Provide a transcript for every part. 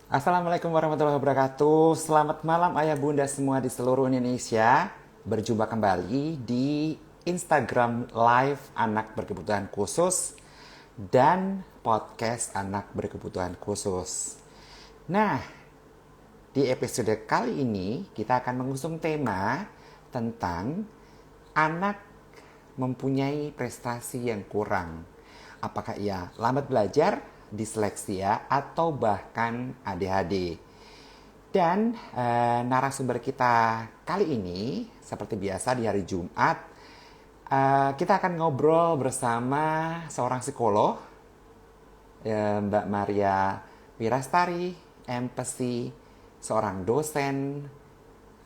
Assalamualaikum warahmatullahi wabarakatuh. Selamat malam ayah bunda semua di seluruh Indonesia. Berjumpa kembali di Instagram Live Anak Berkebutuhan Khusus dan podcast Anak Berkebutuhan Khusus. Nah, di episode kali ini kita akan mengusung tema tentang anak mempunyai prestasi yang kurang. Apakah ia lambat belajar, disleksia, atau bahkan ADHD. Dan narasumber kita kali ini, seperti biasa di hari Jumat, kita akan ngobrol bersama seorang psikolog, Mbak Maria Wirastari, MPsi, seorang dosen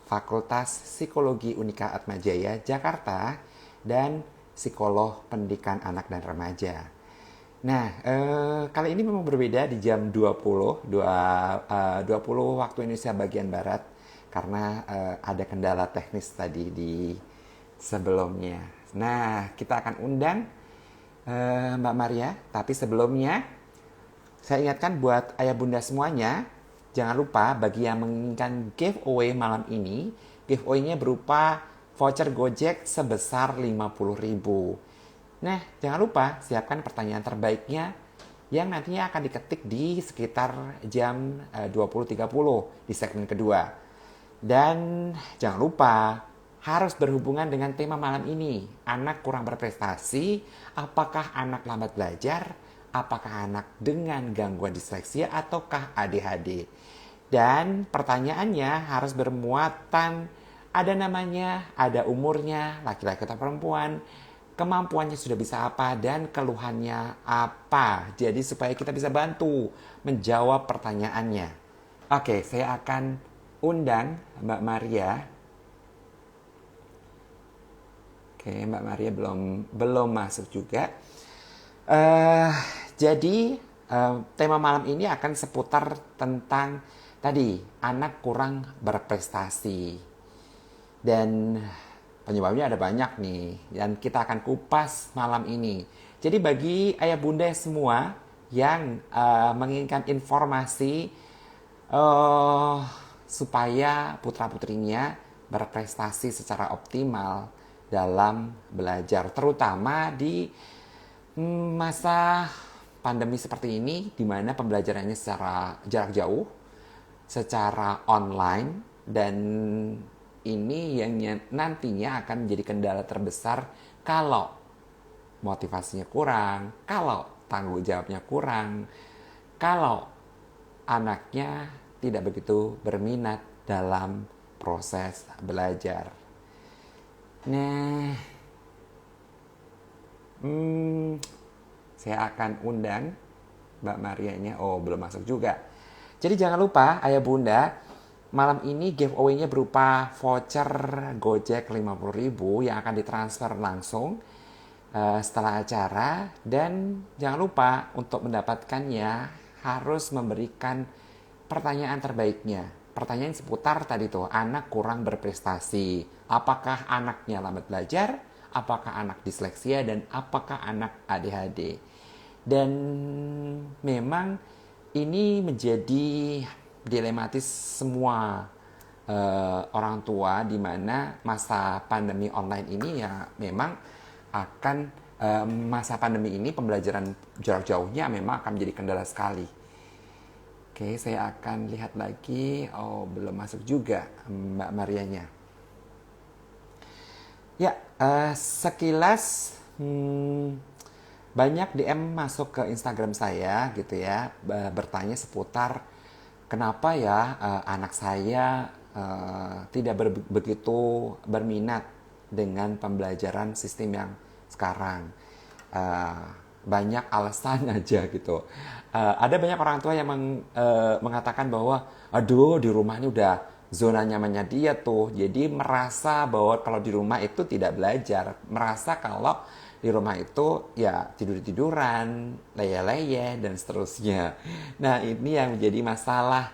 Fakultas Psikologi Unika Atmajaya, Jakarta, dan psikolog pendidikan anak dan remaja. Nah, kali ini memang berbeda di jam 20 waktu Indonesia bagian Barat karena ada kendala teknis tadi di sebelumnya. Nah, kita akan undang Mbak Maria, tapi sebelumnya saya ingatkan buat ayah bunda semuanya, jangan lupa bagi yang menginginkan giveaway malam ini, giveaway-nya berupa voucher Gojek sebesar 50.000. Nah, jangan lupa siapkan pertanyaan terbaiknya yang nantinya akan diketik di sekitar jam 20.30 di segmen kedua. Dan jangan lupa harus berhubungan dengan tema malam ini. Anak kurang berprestasi, apakah anak lambat belajar, apakah anak dengan gangguan disleksia ataukah ADHD. Dan pertanyaannya harus bermuatan ada namanya, ada umurnya, laki-laki atau perempuan, kemampuannya sudah bisa apa, dan keluhannya apa. Jadi supaya kita bisa bantu menjawab pertanyaannya. Oke, saya akan undang Mbak Maria. Oke, Mbak Maria belum masuk juga. Jadi tema malam ini akan seputar tentang tadi anak kurang berprestasi. Dan penyebabnya ada banyak nih, dan kita akan kupas malam ini. Jadi bagi ayah bunda semua yang menginginkan informasi supaya putra-putrinya berprestasi secara optimal dalam belajar, terutama di masa pandemi seperti ini, di mana pembelajarannya secara jarak jauh, secara online, dan ini yang nantinya akan menjadi kendala terbesar kalau motivasinya kurang, kalau tanggung jawabnya kurang, kalau anaknya tidak begitu berminat dalam proses belajar. Nah, saya akan undang Mbak Marianya. Oh, belum masuk juga. Jadi jangan lupa ayah bunda, malam ini giveaway-nya berupa voucher Gojek 50.000 yang akan ditransfer langsung setelah acara. Dan jangan lupa untuk mendapatkannya harus memberikan pertanyaan terbaiknya. Pertanyaan seputar tadi tuh, anak kurang berprestasi. Apakah anaknya lambat belajar? Apakah anak disleksia? Dan apakah anak ADHD? Dan memang ini menjadi dilematis semua orang tua, di mana masa pandemi online ini ya memang akan masa pandemi ini pembelajaran jarak jauhnya memang akan menjadi kendala sekali. Oke, saya akan lihat lagi. Oh, belum masuk juga Mbak Marianya. Ya, sekilas banyak DM masuk ke Instagram saya gitu ya, bertanya seputar kenapa ya anak saya tidak begitu berminat dengan pembelajaran sistem yang sekarang. Banyak alasan aja gitu. Ada banyak orang tua yang mengatakan bahwa aduh, di rumah ini udah zona nyamannya dia tuh, jadi merasa bahwa kalau di rumah itu tidak belajar, merasa kalau di rumah itu ya tidur-tiduran, leye-leye, dan seterusnya. Nah, ini yang menjadi masalah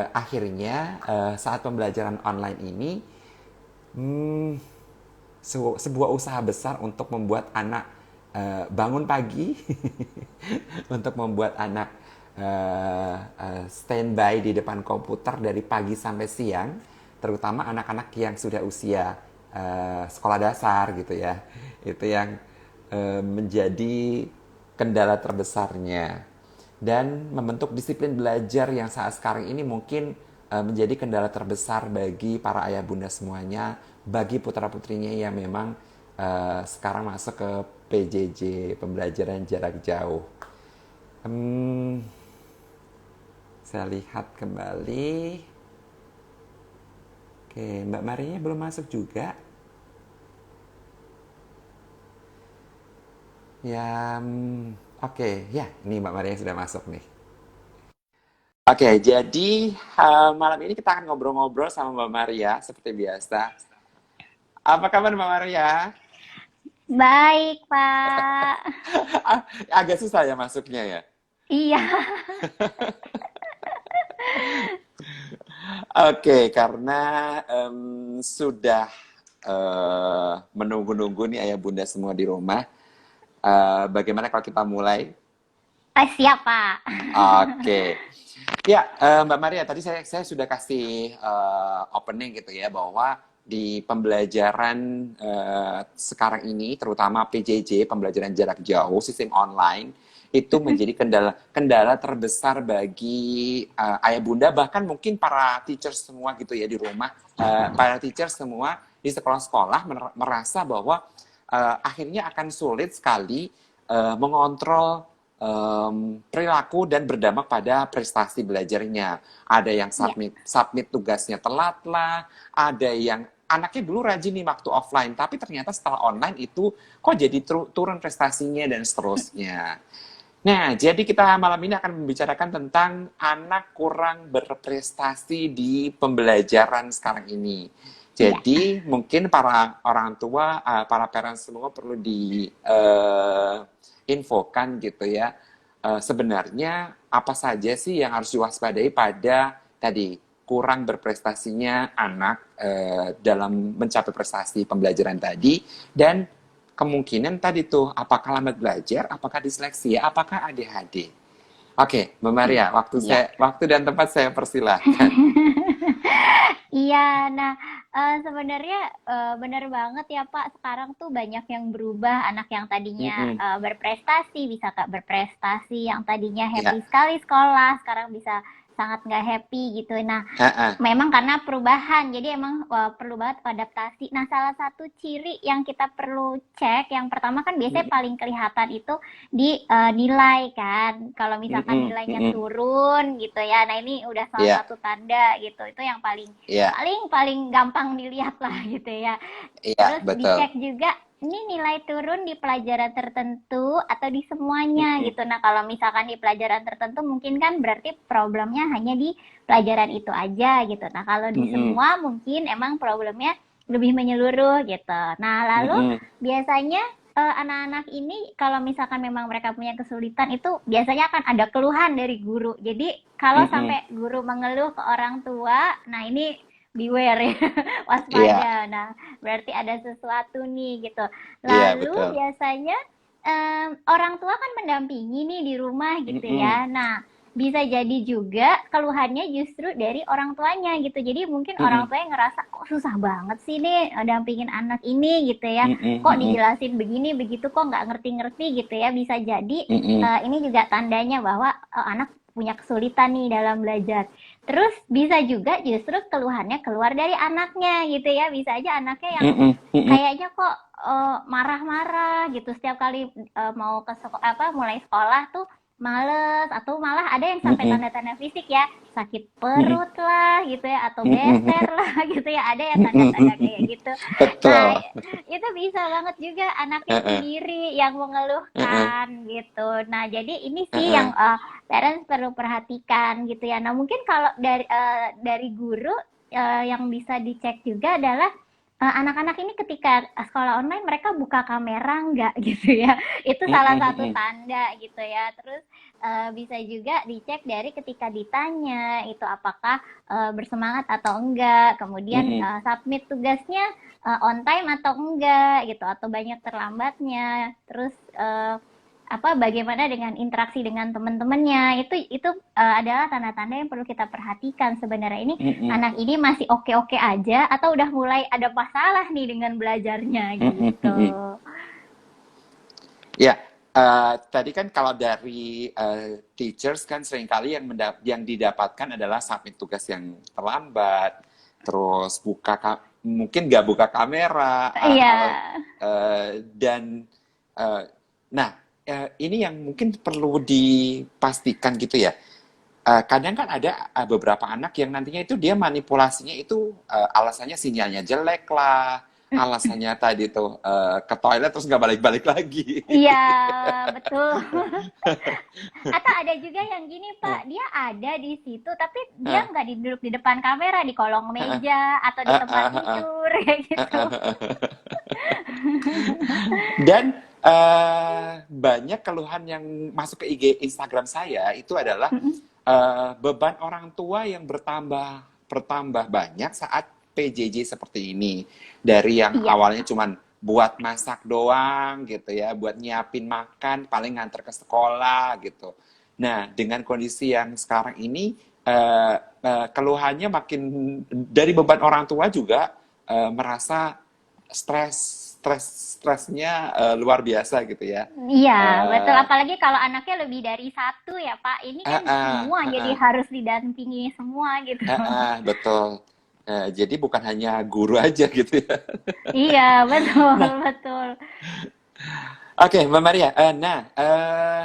akhirnya saat pembelajaran online ini, sebuah usaha besar untuk membuat anak bangun pagi, untuk membuat anak standby di depan komputer dari pagi sampai siang, terutama anak-anak yang sudah usia sekolah dasar gitu ya. Itu yang menjadi kendala terbesarnya. Dan membentuk disiplin belajar yang saat sekarang ini mungkin menjadi kendala terbesar bagi para ayah bunda semuanya, bagi putra-putrinya yang memang sekarang masuk ke PJJ, pembelajaran jarak jauh. Hmm, saya lihat kembali. Oke, Mbak Marinya belum masuk juga. Ya, oke, ya, ini Mbak Maria sudah masuk nih. Oke, jadi malam ini kita akan ngobrol-ngobrol sama Mbak Maria seperti biasa. Apa kabar Mbak Maria? Baik, Pak. Agak susah ya masuknya ya. Iya, Oke, karena sudah menunggu-nunggu nih ayah bunda semua di rumah. Bagaimana kalau kita mulai? siap, Pak. Oke. Ya, Mbak Maria, tadi saya sudah kasih opening gitu ya, bahwa di pembelajaran sekarang ini, terutama PJJ, pembelajaran jarak jauh, sistem online, itu menjadi kendala terbesar bagi ayah bunda, bahkan mungkin para teacher semua gitu ya di rumah, para teacher semua di sekolah-sekolah merasa bahwa akhirnya akan sulit sekali mengontrol perilaku dan berdampak pada prestasi belajarnya. Ada yang Iya, submit tugasnya telat lah, ada yang anaknya dulu rajin nih waktu offline, tapi ternyata setelah online itu kok jadi turun prestasinya dan seterusnya. Nah, jadi kita malam ini akan membicarakan tentang anak kurang berprestasi di pembelajaran sekarang ini. iya, Jadi mungkin para orang tua, para parents semua perlu infokan gitu ya. Sebenarnya apa saja sih yang harus diwaspadai pada tadi kurang berprestasinya anak dalam mencapai prestasi pembelajaran tadi, dan kemungkinan tadi tuh apakah lambat belajar, apakah disleksia, apakah ADHD. Oke, Mbak Maria, iya. waktu dan tempat saya persilahkan. Iya, nah, sebenarnya, bener banget ya, Pak, sekarang tuh banyak yang berubah, anak yang tadinya, Mm-mm. berprestasi bisa nggak berprestasi, yang tadinya happy Ya, sekali sekolah, sekarang bisa sangat nggak happy gitu. Nah, ah, memang karena perubahan, jadi emang perlu banget adaptasi. Nah, salah satu ciri yang kita perlu cek, yang pertama kan biasanya mm-mm, paling kelihatan itu di nilai kan. Kalau misalkan mm-mm, nilainya mm-mm. turun gitu ya, nah ini udah salah Ya, satu tanda gitu. Itu yang paling ya, paling paling gampang dilihat lah gitu ya. ya, Terus betul. dicek juga ini nilai turun di pelajaran tertentu atau di semuanya Mm-mm, gitu. Nah, kalau misalkan di pelajaran tertentu mungkin kan berarti problemnya hanya di pelajaran itu aja gitu. Nah, kalau di mm-mm, semua mungkin emang problemnya lebih menyeluruh gitu. Nah, lalu mm-mm, biasanya anak-anak ini kalau misalkan memang mereka punya kesulitan itu biasanya akan ada keluhan dari guru. Jadi kalau mm-mm. sampai guru mengeluh ke orang tua, nah ini beware ya, Iya, waspada. Nah, berarti ada sesuatu nih gitu. iya, Lalu betul. biasanya orang tua kan mendampingi nih di rumah gitu Mm-mm, ya. Nah, bisa jadi juga keluhannya justru dari orang tuanya gitu. Jadi mungkin orang mm-mm, tuanya ngerasa kok susah banget sih nih dampingin anak ini gitu ya. mm-mm, Kok mm-mm, dijelasin begini begitu kok nggak ngerti-ngerti gitu ya. Bisa jadi mm-mm, ini juga tandanya bahwa anak punya kesulitan nih dalam belajar. Terus bisa juga justru keluhannya keluar dari anaknya gitu ya. Bisa aja anaknya yang mm-mm, mm-mm, kayaknya kok marah-marah gitu setiap kali mau ke apa mulai sekolah tuh males atau malah ada yang sampai mm-mm, tanda-tanda fisik ya sakit mm-mm, perut lah gitu ya atau beser mm-mm, lah gitu ya ada ya tanda-tanda kayak mm-mm. gitu. Nah, Betul. itu bisa banget juga anaknya Heeh, sendiri yang heeh, mengeluhkan gitu. Nah, jadi ini sih heeh, yang parents perlu perhatikan gitu ya. Nah, mungkin kalau dari guru yang bisa dicek juga adalah anak-anak ini ketika sekolah online mereka buka kamera nggak gitu ya. Itu salah mhm, satu mhm. tanda gitu ya. Terus bisa juga dicek dari ketika ditanya itu apakah bersemangat atau enggak. Kemudian Mhm, submit tugasnya on time atau enggak gitu atau banyak terlambatnya. Terus bagaimana dengan interaksi dengan teman-temannya, itu adalah tanda-tanda yang perlu kita perhatikan sebenarnya. Ini Mm-mm. anak ini masih oke-oke aja atau udah mulai ada masalah nih dengan belajarnya Mm-mm. gitu. Mm-mm. Ya, tadi kan kalau dari teachers kan seringkali yang didapatkan adalah submit tugas yang terlambat, terus mungkin nggak buka kamera, Iya. dan eh, nah ini yang mungkin perlu dipastikan gitu ya. Kadang kan ada beberapa anak yang nantinya itu dia manipulasinya itu alasannya sinyalnya jelek lah, alasannya tadi tuh ke toilet terus nggak balik-balik lagi. Iya, betul. Atau ada juga yang gini, Pak, dia ada di situ tapi dia nggak duduk di depan kamera, di kolong meja atau di tempat tidur kayak gitu. Dan banyak keluhan yang masuk ke IG Instagram saya itu adalah beban orang tua yang bertambah banyak saat PJJ seperti ini. Dari yang Iya. awalnya cuman buat masak doang gitu ya, buat nyiapin makan, paling nganter ke sekolah gitu. Nah, dengan kondisi yang sekarang ini, keluhannya makin dari beban orang tua juga merasa stresnya luar biasa gitu ya. Iya, betul. Eh, Apalagi kalau anaknya lebih dari satu ya, Pak. Ini kan semua jadi harus didampingi semua gitu. betul. Jadi bukan hanya guru aja gitu ya. Iya, betul, Nah, betul. oke, Mbak Maria.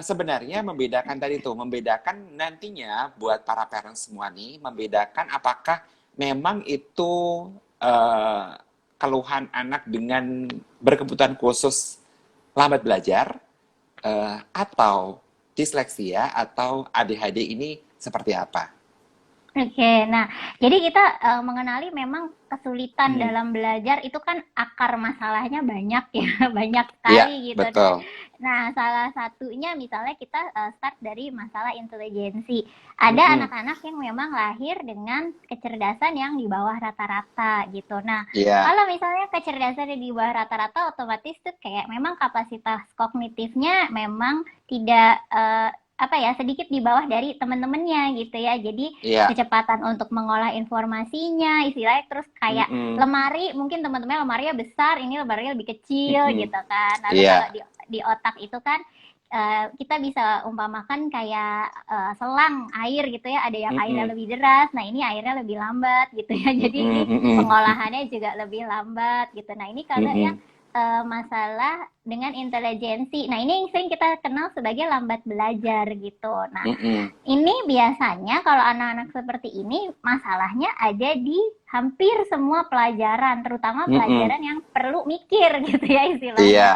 Sebenarnya membedakan nantinya buat para parents semua nih, membedakan apakah memang itu eh, keluhan anak dengan berkebutuhan khusus lambat belajar, atau disleksia atau ADHD ini seperti apa? Oke, nah, jadi kita mengenali memang kesulitan Hmm. dalam belajar itu kan akar masalahnya banyak ya, banyak Iya, sekali gitu. betul. Nah, salah satunya misalnya kita start dari masalah intelijensi. Ada Mm-mm. anak-anak yang memang lahir dengan kecerdasan yang di bawah rata-rata gitu. Nah, Iya. kalau misalnya kecerdasan yang di bawah rata-rata, otomatis tuh kayak memang kapasitas kognitifnya memang tidak sedikit di bawah dari teman-temannya gitu ya. Jadi Iya. kecepatan untuk mengolah informasinya, istilahnya terus kayak Mm-mm. lemari, mungkin teman-teman lemarinya besar, ini lemarinya lebih kecil Mm-mm. gitu kan. Lalu kalau Iya. di otak itu kan kita bisa umpamakan kayak selang air gitu ya, ada yang airnya Mm-mm. lebih deras, nah ini airnya lebih lambat gitu ya. Jadi ini Mm-mm. Mm-mm. pengolahannya juga lebih lambat gitu. Nah ini kalau yang Mm-mm. masalah dengan intelijensi. Nah, ini yang sering kita kenal sebagai lambat belajar gitu. Nah, Mm-mm. ini biasanya kalau anak-anak seperti ini masalahnya ada di hampir semua pelajaran, terutama Mm-mm. pelajaran yang perlu mikir gitu ya istilahnya. Iya.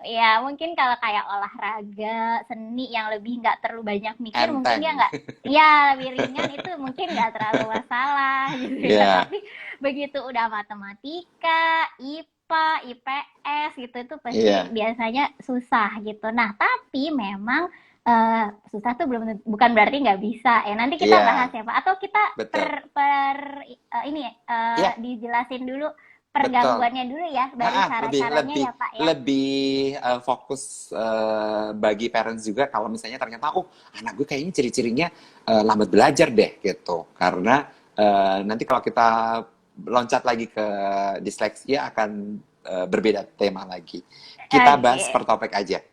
Ya, mungkin kalau kayak olahraga, seni yang lebih nggak terlalu banyak mikir, mungkin dia Enteng. nggak, ya lebih ringan itu mungkin nggak terlalu masalah gitu ya. Iya. Tapi begitu udah matematika, IPA, IPS gitu, itu pasti Iya. biasanya susah gitu. Nah, tapi memang susah tuh bukan berarti nggak bisa ya. Nanti kita bahas Iya. ya Pak. Atau kita Betul. ini Iya, dijelasin dulu betul. pergangguannya dulu ya, baru Lebih cara-caranya lebih ya Pak ya. lebih fokus bagi parents juga kalau misalnya ternyata anak gue kayaknya ciri-cirinya lambat belajar deh gitu. Karena nanti kalau kita loncat lagi ke disleksia akan berbeda tema lagi. Kita bahas Oke. per topik aja.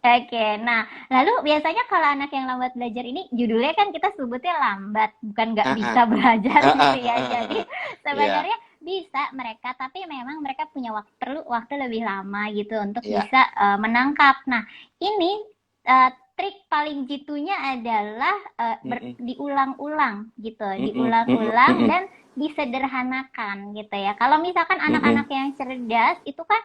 Oke, nah lalu biasanya kalau anak yang lambat belajar ini judulnya kan kita sebutnya lambat, bukan nggak Ah, ah. bisa belajar Ah, gitu ah, ya. ah, Jadi ah. Iya, sebenarnya bisa mereka, tapi memang mereka punya perlu waktu lebih lama gitu untuk iya. bisa menangkap. Nah, ini trik paling jitunya adalah Mm-mm. diulang-ulang gitu, Mm-mm. Mm-mm. diulang-ulang Mm-mm. dan disederhanakan gitu ya. Kalau misalkan Mm-mm. anak-anak yang cerdas itu kan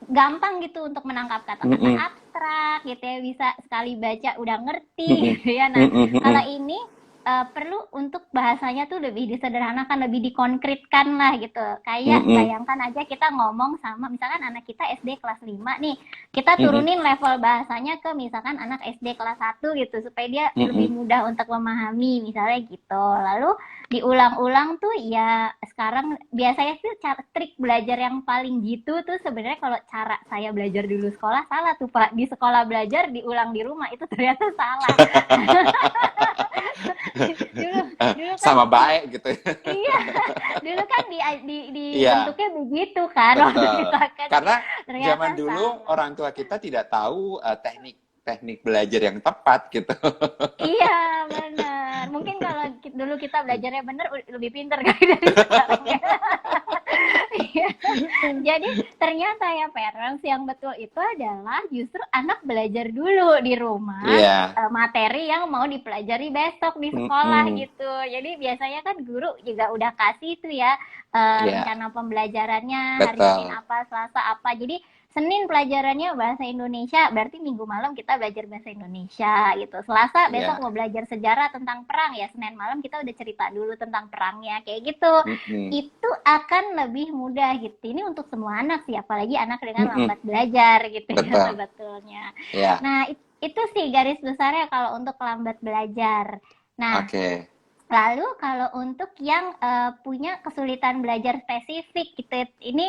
gampang gitu untuk menangkap kata-kata Mm-mm. abstrak gitu ya, bisa sekali baca udah ngerti Mm-mm. gitu ya. Nah, Mm-mm. kalau Mm-mm. ini perlu untuk bahasanya tuh lebih disederhanakan, lebih dikonkretkan lah gitu. Kayak Mm-mm. bayangkan aja kita ngomong sama misalkan anak kita SD kelas 5 nih, kita Mm-mm. turunin level bahasanya ke misalkan anak SD kelas 1 gitu supaya dia lebih Mm-mm. mudah untuk memahami misalnya gitu. Lalu diulang-ulang tuh ya sekarang biasanya tuh trik belajar yang paling gitu tuh sebenarnya kalau cara saya belajar dulu sekolah salah tuh Pak. Di sekolah belajar diulang di rumah itu ternyata salah. dulu dulu kan Sama baik gitu. iya dulu kan Iya, dibentuknya begitu kan waktu betul. kita kecil Karena ternyata zaman dulu salah. orang tua kita tidak tahu teknik teknik belajar yang tepat gitu. Iya, benar. Mungkin kalau dulu kita belajarnya benar lebih pinter kali dari sekarang ya. Iya. Jadi ternyata ya parents yang betul itu adalah justru anak belajar dulu di rumah Iya. materi yang mau dipelajari besok di sekolah Mm-mm. gitu. Jadi biasanya kan guru juga udah kasih tuh ya Iya, rencana pembelajarannya hari Senin betul. apa, Selasa apa. Jadi Senin pelajarannya bahasa Indonesia, berarti Minggu malam kita belajar bahasa Indonesia gitu. Selasa besok Iya. mau belajar sejarah tentang perang ya, Senin malam kita udah cerita dulu tentang perangnya kayak gitu. Mm-mm. Itu akan lebih mudah gitu. Ini untuk semua anak sih, apalagi anak dengan Mm-mm. lambat belajar gitu ya Betul. sebetulnya. Iya. Nah, itu sih garis besarnya kalau untuk lambat belajar. Nah, Oke. lalu kalau untuk yang punya kesulitan belajar spesifik gitu, ini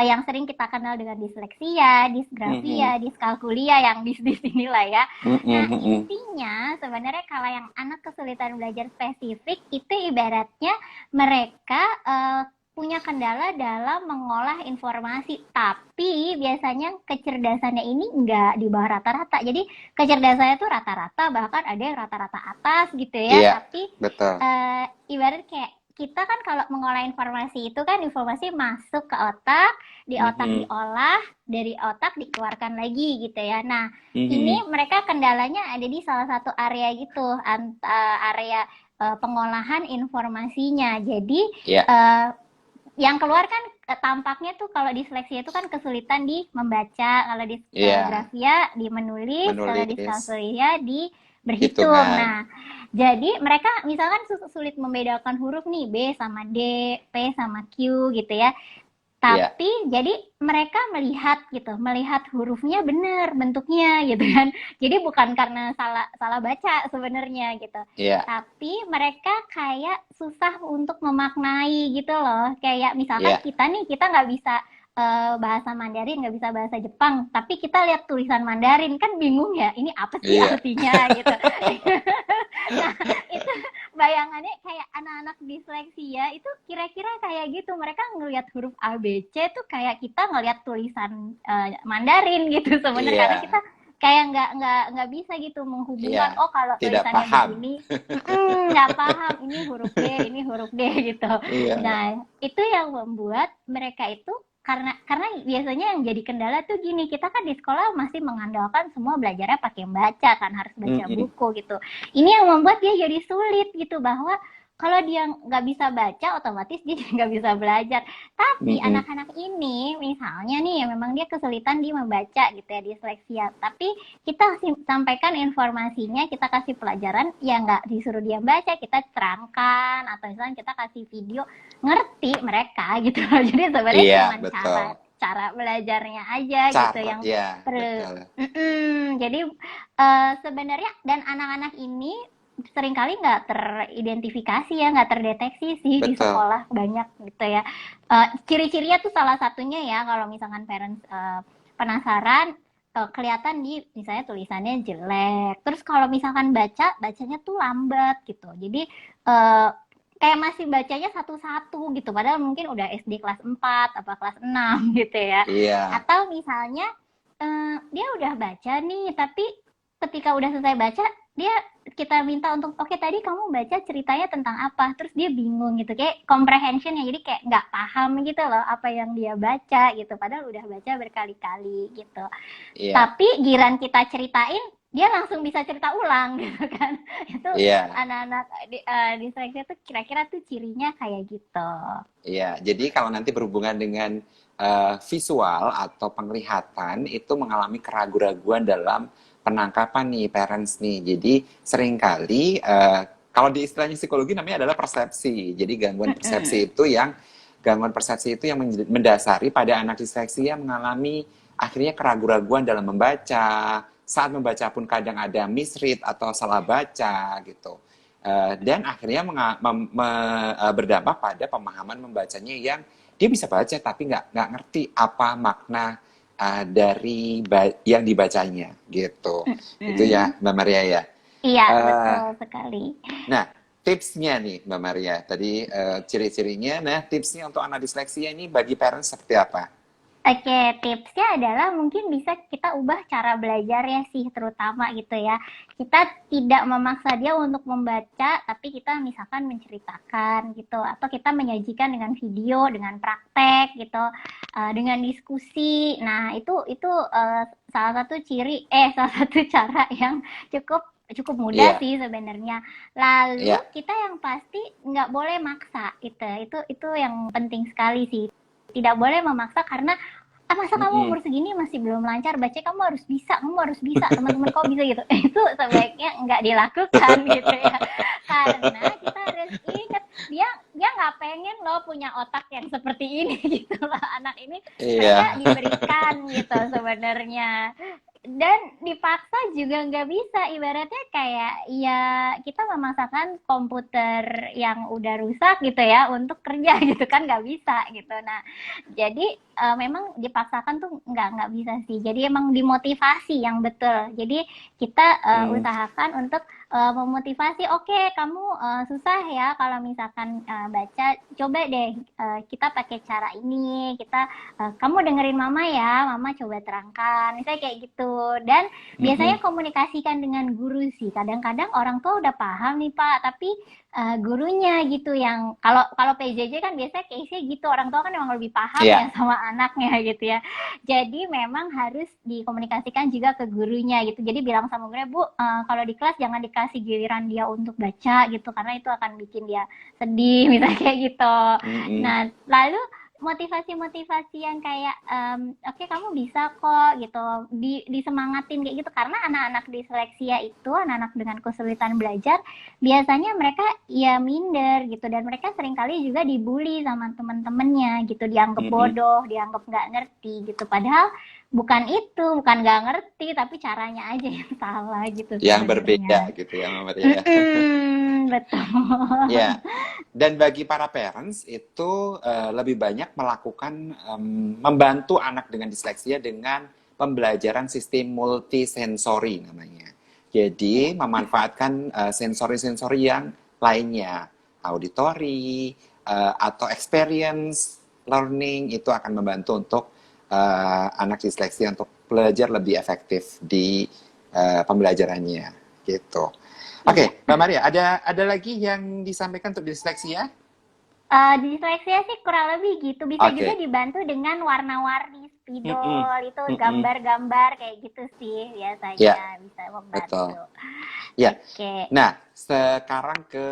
yang sering kita kenal dengan disleksia, disgrafia, Mhm. diskalkulia yang dis inilah ya. Mhm, Nah, mhm. intinya sebenarnya kalau yang anak kesulitan belajar spesifik itu ibaratnya mereka punya kendala dalam mengolah informasi, tapi biasanya kecerdasannya ini enggak di bawah rata-rata. Jadi kecerdasannya tuh rata-rata, bahkan ada yang rata-rata atas gitu ya, Iya, tapi betul. ibarat kayak kita kan kalau mengolah informasi itu kan informasi masuk ke otak, di otak Mhm. diolah, dari otak dikeluarkan lagi gitu ya. Nah, ini Mhm. mereka kendalanya ada di salah satu area gitu, area pengolahan informasinya. Jadi Iya, uh, yang keluar kan tampaknya tuh kalau disleksia itu kan kesulitan di membaca, kalau di iya. grafia di menulis, kalau di Menulis, kalkulia di berhitung. hitungan. Nah, jadi mereka misalkan sulit membedakan huruf nih B sama D, P sama Q gitu ya. Iya, Tapi jadi mereka melihat gitu, melihat hurufnya benar bentuknya gitu kan. Jadi bukan karena salah salah baca sebenarnya gitu. iya, Tapi mereka kayak susah untuk memaknai gitu loh. Kayak misalkan iya, kita nih kita nggak bisa bahasa Mandarin, nggak bisa bahasa Jepang, tapi kita lihat tulisan Mandarin kan bingung ya, ini apa sih iya. artinya gitu. Nah, itu bayangannya kayak anak-anak disleksia itu kira-kira kayak gitu. Mereka ngelihat huruf A B C tuh kayak kita ngelihat tulisan Mandarin gitu sebenarnya karena Iya, kita kayak nggak bisa gitu menghubungkan iya. oh kalau Tidak tulisannya paham. begini nggak paham ini huruf D ini huruf D gitu. Iya. Nah itu yang membuat mereka itu karena biasanya yang jadi kendala tuh gini, kita kan di sekolah masih mengandalkan semua belajarnya pakai baca kan, harus baca Mhm. buku gitu. Ini yang membuat dia jadi sulit gitu bahwa kalau dia nggak bisa baca otomatis dia nggak bisa belajar. Tapi Mhm. anak-anak ini misalnya nih memang dia kesulitan di membaca gitu ya disleksia. Tapi kita sampaikan informasinya, kita kasih pelajaran ya nggak disuruh dia baca, kita terangkan atau misalnya kita kasih video ngerti mereka gitu loh. Jadi sebenarnya Iya, cuma betul. cara cara belajarnya aja gitu Cara, yang iya, perlu. betul. Jadi sebenarnya dan anak-anak ini seringkali nggak teridentifikasi ya, nggak terdeteksi sih di Betul. sekolah banyak gitu ya. Ciri-cirinya tuh salah satunya ya kalau misalkan parents penasaran kelihatan di misalnya tulisannya jelek. Terus kalau misalkan bacanya tuh lambat gitu. Jadi uh, kayak masih bacanya satu-satu gitu. Padahal mungkin udah SD kelas 4 apa kelas 6 gitu ya. Iya, Atau misalnya dia udah baca nih, tapi ketika udah selesai baca, dia kita minta untuk oke tadi kamu baca ceritanya tentang apa, terus dia bingung gitu, kayak comprehension ya, jadi kayak nggak paham gitu loh apa yang dia baca gitu, padahal udah baca berkali-kali gitu. iya, Tapi giran kita ceritain, dia langsung bisa cerita ulang gitu kan. Itu iya. anak-anak disleksi tuh kira-kira tuh cirinya kayak gitu. Iya, jadi kalau nanti berhubungan dengan visual atau penglihatan itu mengalami keraguan-raguan dalam penangkapan nih parents nih. Jadi seringkali kalau di istilahnya psikologi namanya adalah persepsi. Jadi Mm-mm. gangguan persepsi itu yang mendasari pada anak disleksia mengalami akhirnya keraguan-raguan dalam membaca. Saat membaca pun kadang ada misread atau salah baca gitu. Dan akhirnya berdampak pada pemahaman membacanya yang dia bisa baca tapi nggak ngerti apa makna dari yang dibacanya gitu. Itu ya Mm-mm. Mbak Maria ya. Iya, Eh, betul sekali. nah, tipsnya nih Mbak Maria, tadi ciri-cirinya, nah tipsnya untuk anak disleksia ini bagi parents seperti apa? Oke, tipsnya adalah mungkin bisa kita ubah cara belajarnya sih terutama gitu ya. Kita tidak memaksa dia untuk membaca, tapi kita misalkan menceritakan gitu, atau kita menyajikan dengan video, dengan praktek gitu, dengan diskusi. Nah, itu salah satu salah satu cara yang cukup cukup mudah Iya, sih sebenarnya. Lalu iya. kita yang pasti nggak boleh maksa gitu. Itu yang penting sekali sih. Tidak boleh memaksa karena masa kamu Mm-mm. umur segini masih belum lancar baca, kamu harus bisa, teman-teman kau bisa gitu. Itu sebaiknya nggak dilakukan gitu ya, karena kita harus ingat dia dia nggak pengen loh punya otak yang seperti ini gitu loh. Anak ini mereka Iya. diberikan gitu sebenarnya, dan dipaksa juga nggak bisa. Ibaratnya kayak ya kita memaksakan komputer yang udah rusak gitu ya untuk kerja gitu kan, nggak bisa gitu. Nah, jadi memang dipaksakan tuh nggak bisa sih. Jadi emang dimotivasi yang betul. Jadi kita Hmm. usahakan untuk memotivasi. Oke, kamu susah ya kalau misalkan baca. Coba deh kita pakai cara ini. Kamu dengerin mama ya. Mama coba terangkan. Misalnya kayak gitu. Dan biasanya Mm-mm. komunikasikan dengan guru sih. Kadang-kadang orang tua udah paham nih Pak, tapi gurunya gitu yang kalau kalau PJJ kan biasanya case-nya gitu, orang tua kan memang lebih paham ya Iya. sama anaknya gitu ya. Jadi memang harus dikomunikasikan juga ke gurunya gitu. Jadi bilang sama gurunya, Bu, kalau di kelas jangan dikasih giliran dia untuk baca gitu, karena itu akan bikin dia sedih misalnya kayak gitu. Mm-mm. Nah, lalu motivasi-motivasi yang kayak oke, kamu bisa kok gitu, disemangatin kayak gitu, karena anak-anak disleksia itu anak-anak dengan kesulitan belajar biasanya mereka ya minder gitu, dan mereka seringkali juga dibully sama teman-temannya gitu, dianggap Mm-mm. bodoh, dianggap nggak ngerti gitu, padahal bukan nggak ngerti, tapi caranya aja yang salah gitu Yang berbeda sebenarnya. gitu ya Mbak Maria ya. Betul. Ya, dan bagi para parents itu lebih banyak melakukan membantu anak dengan disleksia dengan pembelajaran sistem multisensori namanya. Ya. Jadi memanfaatkan sensori-sensori yang lainnya, auditori atau experience learning itu akan membantu untuk anak disleksia untuk belajar lebih efektif di pembelajarannya gitu. Iya. Oke, Mbak Maria, ada lagi yang disampaikan untuk disleksia? Disleksia sih kurang lebih gitu. Bisa juga Oke. dibantu dengan warna-warni Mm-mm. spidol, itu Mm-mm. gambar-gambar kayak gitu sih Ya, biasanya bisa betul. membantu. Ya. Oke. Nah, sekarang ke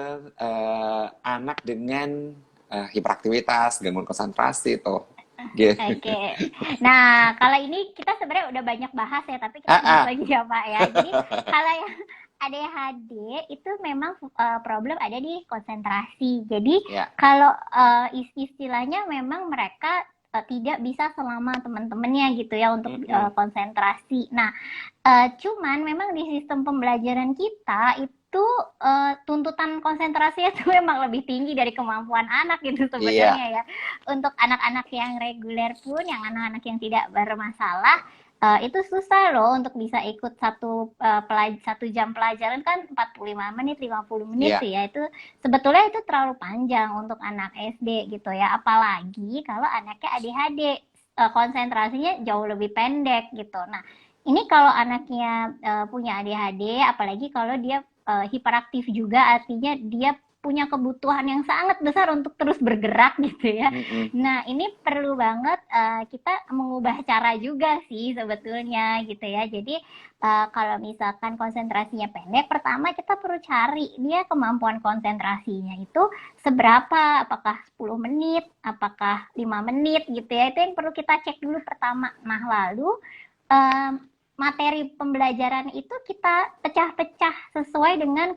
anak dengan hiperaktivitas, gangguan konsentrasi tuh. Oke. Nah, kalau ini kita sebenarnya udah banyak bahas ya, tapi kita Ah, bahas ah. lagi ya Pak ya. Jadi kalau yang ADHD itu memang problem ada di konsentrasi. Jadi Ya. kalau istilahnya memang mereka tidak bisa selama teman-temannya gitu ya untuk Mm-mm. konsentrasi. Nah, cuman memang di sistem pembelajaran kita itu tuntutan konsentrasinya tuh memang lebih tinggi dari kemampuan anak gitu Iya. sebenarnya ya. Untuk anak-anak yang reguler pun, yang anak-anak yang tidak bermasalah, itu susah loh untuk bisa ikut satu jam pelajaran kan 45 menit, 50 menit Iya. tuh ya. Itu sebetulnya itu terlalu panjang untuk anak SD gitu ya. Apalagi kalau anaknya ADHD, konsentrasinya jauh lebih pendek gitu. Nah, ini kalau anaknya punya ADHD, apalagi kalau dia hiperaktif juga, artinya dia punya kebutuhan yang sangat besar untuk terus bergerak gitu ya. Mm-mm. Nah, ini perlu banget kita mengubah cara juga sih sebetulnya gitu ya. Jadi kalau misalkan konsentrasinya pendek, pertama kita perlu cari dia kemampuan konsentrasinya itu seberapa, apakah 10 menit, apakah 5 menit gitu ya. Itu yang perlu kita cek dulu pertama. Nah, lalu materi pembelajaran itu kita pecah-pecah sesuai dengan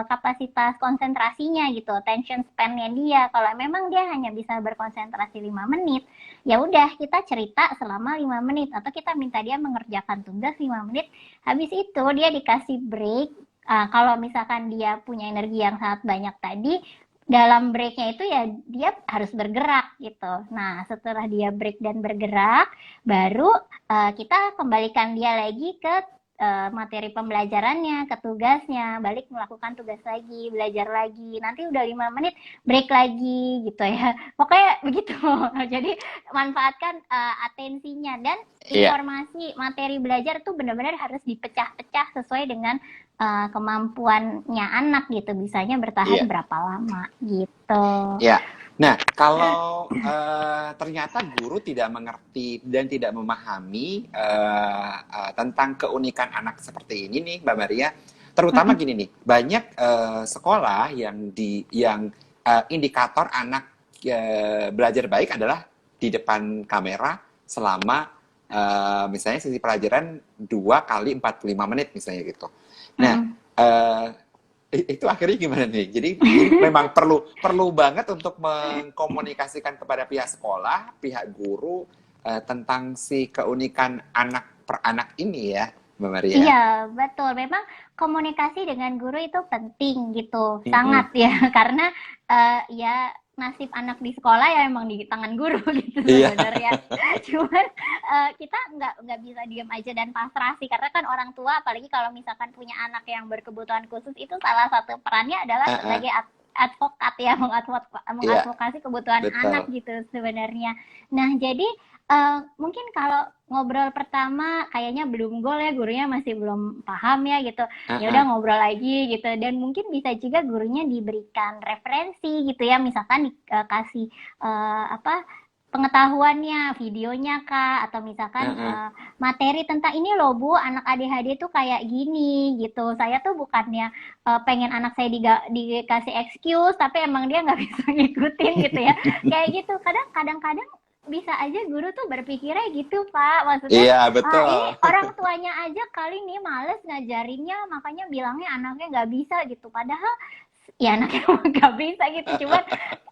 kapasitas konsentrasinya gitu, attention span-nya dia. Kalau memang dia hanya bisa berkonsentrasi 5 menit, ya udah kita cerita selama 5 menit atau kita minta dia mengerjakan tugas 5 menit. Habis itu dia dikasih break. Kalau misalkan dia punya energi yang sangat banyak tadi, dalam breaknya itu ya dia harus bergerak gitu. Nah, setelah dia break dan bergerak, baru kita kembalikan dia lagi ke materi pembelajarannya, ke tugasnya, balik melakukan tugas lagi, belajar lagi. Nanti udah 5 menit, break lagi gitu ya. Pokoknya begitu. Jadi manfaatkan atensinya dan Iya, informasi materi belajar tuh benar-benar harus dipecah-pecah sesuai dengan kemampuannya anak gitu, bisanya bertahan iya. berapa lama gitu. Ya, nah kalau ternyata guru tidak mengerti dan tidak memahami tentang keunikan anak seperti ini nih, Mbak Maria, terutama Mm-mm. gini nih, banyak sekolah yang indikator anak belajar baik adalah di depan kamera selama misalnya sesi pelajaran 2 kali 45 menit misalnya gitu. Nah, Mm-mm. eh, itu akhirnya gimana nih? Jadi memang perlu perlu banget untuk mengkomunikasikan kepada pihak sekolah, pihak guru tentang si keunikan anak per anak ini ya, Mbak Maria. Iya, betul. Memang komunikasi dengan guru itu penting gitu, Mm-mm. sangat ya. Karena ya nasib anak di sekolah ya emang di tangan guru gitu Iya. sebenarnya. Cuman kita nggak bisa diam aja dan pasrah sih, karena kan orang tua, apalagi kalau misalkan punya anak yang berkebutuhan khusus, itu salah satu perannya adalah Heeh. sebagai advokat ya, Iya, mengadvokasi kebutuhan anak betul. gitu sebenarnya. Nah, jadi mungkin kalau ngobrol pertama kayaknya belum gol ya, gurunya masih belum paham ya gitu. Ya udah Heeh. ngobrol lagi gitu, dan mungkin bisa juga gurunya diberikan referensi gitu ya, misalkan dikasih apa pengetahuannya, videonya kak, atau misalkan Heeh. materi tentang ini loh bu, anak ADHD tuh kayak gini gitu. Saya tuh bukannya pengen anak saya dikasih excuse, tapi emang dia nggak bisa ngikutin gitu ya. Kayak gitu. Kadang-kadang bisa aja guru tuh berpikirnya gitu Pak, maksudnya Iya, ini betul. orang tuanya aja kali nih males ngajarinnya, makanya bilangnya anaknya nggak bisa gitu, padahal ya anaknya nggak bisa gitu. Cuman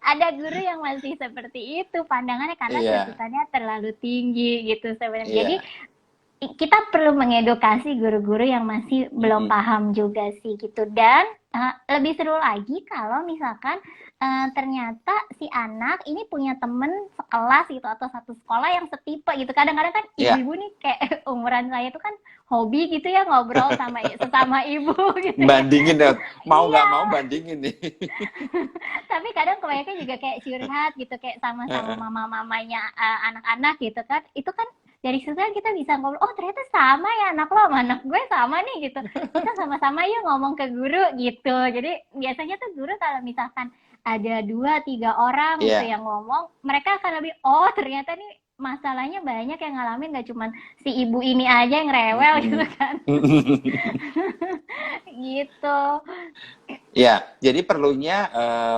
ada guru yang masih seperti itu pandangannya karena Iya, tuntutannya terlalu tinggi gitu sebenarnya. Jadi iya. kita perlu mengedukasi guru-guru yang masih belum Mm-mm. paham juga sih gitu. Dan lebih seru lagi kalau misalkan ternyata si anak ini punya temen sekelas gitu atau satu sekolah yang setipe gitu. Kadang-kadang kan Iya. ibu-ibu nih kayak umuran saya itu kan hobi gitu ya ngobrol sama sesama ibu gitu ya. Bandingin ya. Mau nggak mau Iya, bandingin nih. tapi kadang kebanyakan juga kayak curhat gitu, kayak sama-sama Heeh. mama-mamanya anak-anak gitu kan. Itu kan dari situ kan kita bisa ngobrol, oh ternyata sama ya anak lo sama anak gue sama nih gitu. Kita sama-sama yuk ngomong ke guru gitu. Jadi biasanya tuh guru kalau misalkan ada 2 3 orang gitu Iya. yang ngomong, mereka akan lebih, oh ternyata nih masalahnya banyak yang ngalamin, gak cuman si ibu ini aja yang rewel gitu Mm-mm. kan. Gitu. Ya, jadi perlunya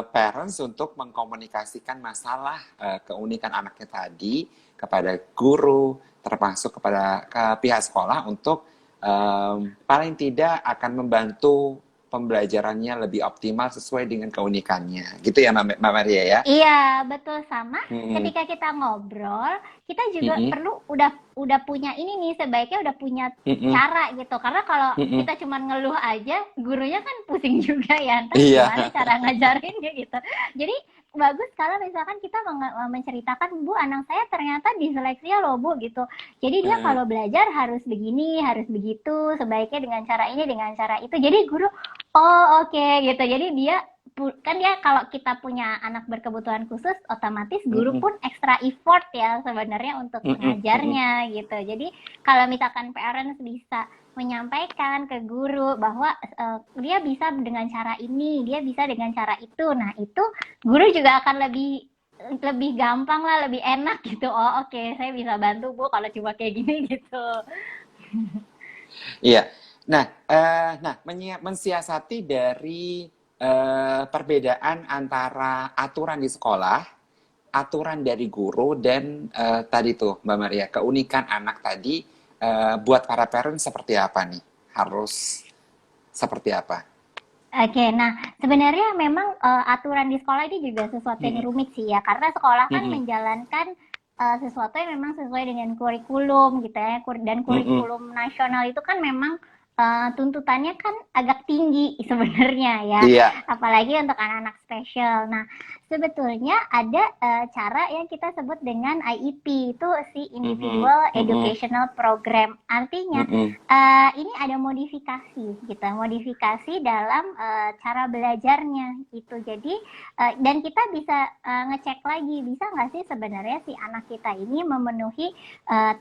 parents untuk mengkomunikasikan masalah keunikan anaknya tadi kepada guru, termasuk kepada ke pihak sekolah untuk paling tidak akan membantu pembelajarannya lebih optimal sesuai dengan keunikannya. Gitu ya, Mbak Maria ya? Iya, betul. Sama Mm-mm. ketika kita ngobrol, kita juga Mm-mm. perlu udah punya ini nih, sebaiknya udah punya Mm-mm. cara gitu. Karena kalau Mm-mm. kita cuma ngeluh aja, gurunya kan pusing juga ya. Ntar Iya. gimana cara ngajarinnya gitu. Jadi bagus kalau misalkan kita menceritakan, Bu, anak saya ternyata diseleksinya loh, Bu, gitu. Jadi dia Eh, kalau belajar harus begini, harus begitu, sebaiknya dengan cara ini, dengan cara itu. Jadi guru, oh oke gitu. Jadi dia kan dia, kalau kita punya anak berkebutuhan khusus, otomatis guru mm-mm. pun ekstra effort ya sebenarnya untuk Mm-mm. Mm-mm. mengajarnya gitu. Jadi kalau misalkan parents bisa menyampaikan ke guru bahwa dia bisa dengan cara ini, dia bisa dengan cara itu. Nah, itu guru juga akan lebih lebih gampang lah, lebih enak gitu. Oh, oke, saya bisa bantu Bu kalau cuma kayak gini gitu. Iya. Nah, mensiasati dari perbedaan antara aturan di sekolah, aturan dari guru, dan tadi tuh Mbak Maria, keunikan anak tadi, buat para parent seperti apa nih? Harus seperti apa? Oke, nah sebenarnya memang aturan di sekolah ini juga sesuatu yang Mm-mm. rumit sih ya, karena sekolah kan Mm-mm. menjalankan sesuatu yang memang sesuai dengan kurikulum gitu ya, dan Mm-mm. kurikulum nasional itu kan memang tuntutannya kan agak tinggi sebenarnya ya, Iya. apalagi untuk anak-anak spesial. Nah, sebetulnya ada cara yang kita sebut dengan IEP, itu si Mm-mm. Individual Mm-mm. Educational Program. Artinya Mm-mm. ini ada modifikasi gitu, modifikasi dalam cara belajarnya gitu. Jadi dan kita bisa ngecek lagi, bisa nggak sih sebenarnya si anak kita ini memenuhi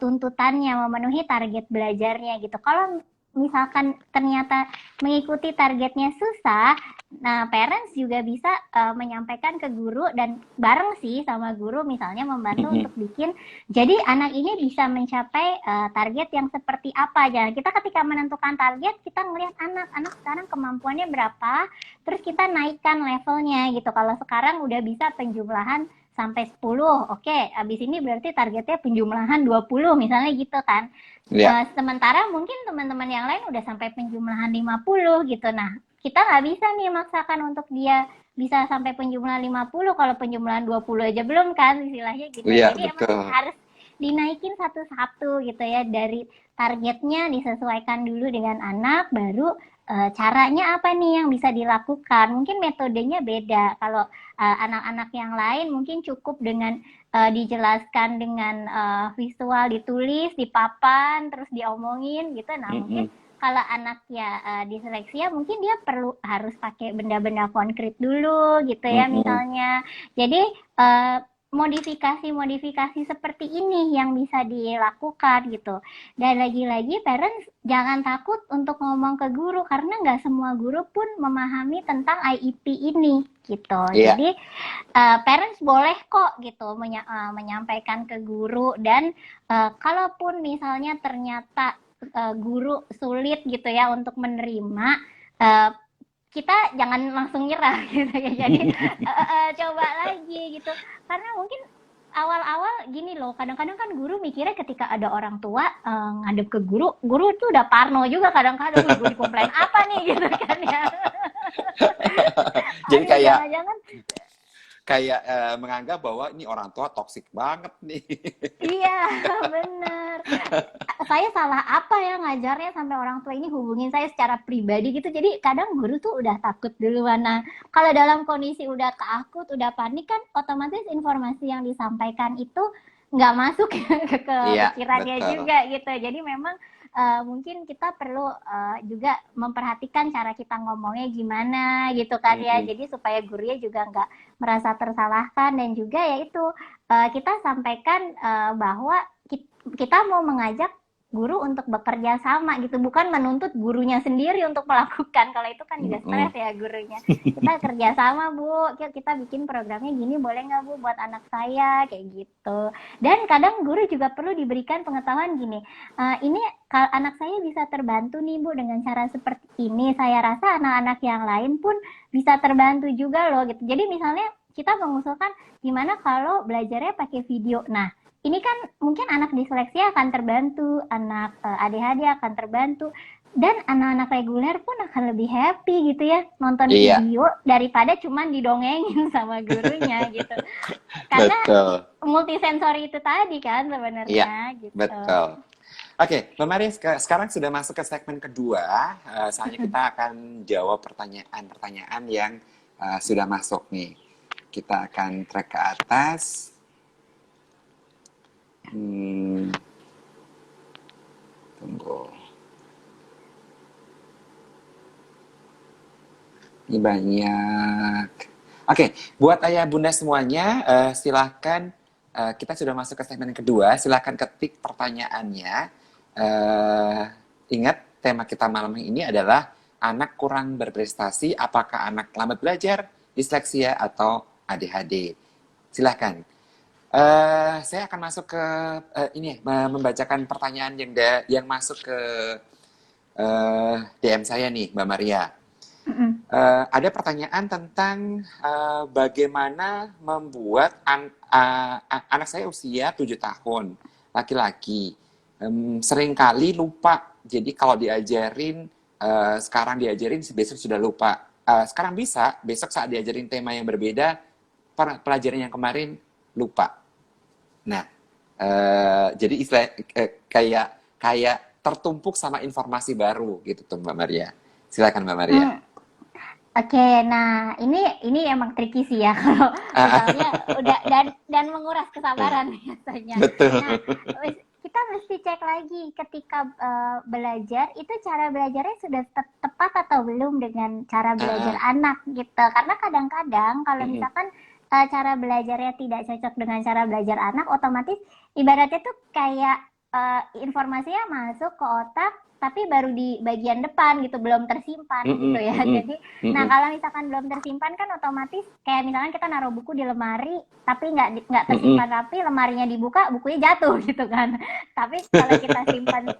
tuntutannya, memenuhi target belajarnya gitu. Kalau misalkan ternyata mengikuti targetnya susah, nah parents juga bisa menyampaikan ke guru dan bareng sih sama guru misalnya membantu Mm-mm. untuk bikin jadi anak ini bisa mencapai target yang seperti apa aja. Kita ketika menentukan target, kita ngelihat anak sekarang kemampuannya berapa, terus kita naikkan levelnya gitu. Kalau sekarang udah bisa penjumlahan sampai 10, oke, abis ini berarti targetnya penjumlahan 20 misalnya gitu kan. Iya. Sementara mungkin teman-teman yang lain udah sampai penjumlahan 50 gitu. Nah, kita nggak bisa nih maksakan untuk dia bisa sampai penjumlahan 50 kalau penjumlahan 20 aja belum kan istilahnya gitu. Iya, Jadi emang betul. harus dinaikin satu-satu gitu ya, dari targetnya disesuaikan dulu dengan anak, baru caranya apa nih yang bisa dilakukan. Mungkin metodenya beda. Kalau anak-anak yang lain mungkin cukup dengan dijelaskan dengan visual, ditulis di papan terus diomongin gitu. Nah mungkin Mm-mm. kalau anaknya disleksia mungkin dia harus pakai benda-benda konkret dulu gitu ya Mm-mm. misalnya. Jadi uh, modifikasi-modifikasi seperti ini yang bisa dilakukan gitu. Dan lagi-lagi parents jangan takut untuk ngomong ke guru karena nggak semua guru pun memahami tentang IEP ini gitu. Iya. Jadi parents boleh kok gitu menyampaikan ke guru, dan kalaupun misalnya ternyata guru sulit gitu ya untuk menerima, uh, kita jangan langsung nyerah gitu ya. Jadi coba lagi gitu. Karena mungkin awal-awal gini loh, kadang-kadang kan guru mikirnya ketika ada orang tua ngadep ke guru, guru tuh udah parno juga kadang-kadang, wih gue dikomplain apa nih gitu kan ya. Jadi Aduh, kayak jangan-jangan. kayak menganggap bahwa ini orang tua toksik banget nih. Iya, bener. Saya salah apa ya ngajarnya sampai orang tua ini hubungin saya secara pribadi gitu. Jadi kadang guru tuh udah takut duluan. Nah, kalau dalam kondisi udah keakut, udah panik kan otomatis informasi yang disampaikan itu nggak masuk ke Iya, pikirannya betul. juga gitu. Jadi memang mungkin kita perlu juga memperhatikan cara kita ngomongnya gimana gitu kan ya. Mm-mm. Jadi supaya gurunya juga nggak merasa tersalahkan, dan juga yaitu kita sampaikan bahwa kita mau mengajak guru untuk bekerja sama gitu, bukan menuntut gurunya sendiri untuk melakukan. Kalau itu kan juga Mm-mm. stres ya gurunya. Kita kerja sama bu, kita bikin programnya gini, boleh nggak bu buat anak saya kayak gitu. Dan kadang guru juga perlu diberikan pengetahuan gini, ini kalau anak saya bisa terbantu nih bu dengan cara seperti ini, saya rasa anak-anak yang lain pun bisa terbantu juga loh gitu. Jadi misalnya kita mengusulkan gimana kalau belajarnya pakai video. Nah, ini kan mungkin anak disleksia akan terbantu, anak ADHD akan terbantu, dan anak-anak reguler pun akan lebih happy gitu ya nonton Iya, video daripada cuman didongengin sama gurunya gitu. Karena betul. multisensori itu tadi kan Iya, sebenarnya gitu. betul. Oke, Mbak Mari, sekarang sudah masuk ke segmen kedua. Saatnya kita akan jawab pertanyaan-pertanyaan yang sudah masuk nih. Kita akan track ke atas. Tunggu. Ini banyak. Oke, buat ayah bunda semuanya, silahkan kita sudah masuk ke segmen kedua. Silahkan ketik pertanyaannya. Ingat, tema kita malam ini adalah anak kurang berprestasi, apakah anak lambat belajar, disleksia, atau ADHD. Silahkan. Saya akan masuk ke ini membacakan pertanyaan yang masuk ke DM saya nih, Mbak Maria. Ada pertanyaan tentang bagaimana membuat anak saya usia 7 tahun, laki-laki. seringkali lupa. Jadi kalau diajarin sekarang diajarin, besok sudah lupa. Sekarang bisa, besok saat diajarin tema yang berbeda, pelajaran yang kemarin lupa. Nah, jadi istilah kayak tertumpuk sama informasi baru gitu tuh Mbak Maria. Silakan Mbak Maria. Oke, nah ini emang tricky sih ya kalau misalnya udah dan menguras kesabaran biasanya. Nah, Betul. kita mesti cek lagi ketika belajar itu cara belajarnya sudah tepat atau belum dengan cara belajar anak gitu. Karena kadang-kadang kalau misalkan cara belajarnya tidak cocok dengan cara belajar anak, otomatis ibaratnya tuh kayak informasinya masuk ke otak tapi baru di bagian depan gitu, belum tersimpan gitu ya. Jadi nah kalau misalkan belum tersimpan kan otomatis kayak misalkan kita naruh buku di lemari tapi nggak tersimpan rapi, lemarinya dibuka bukunya jatuh gitu kan. Tapi kalau kita simpan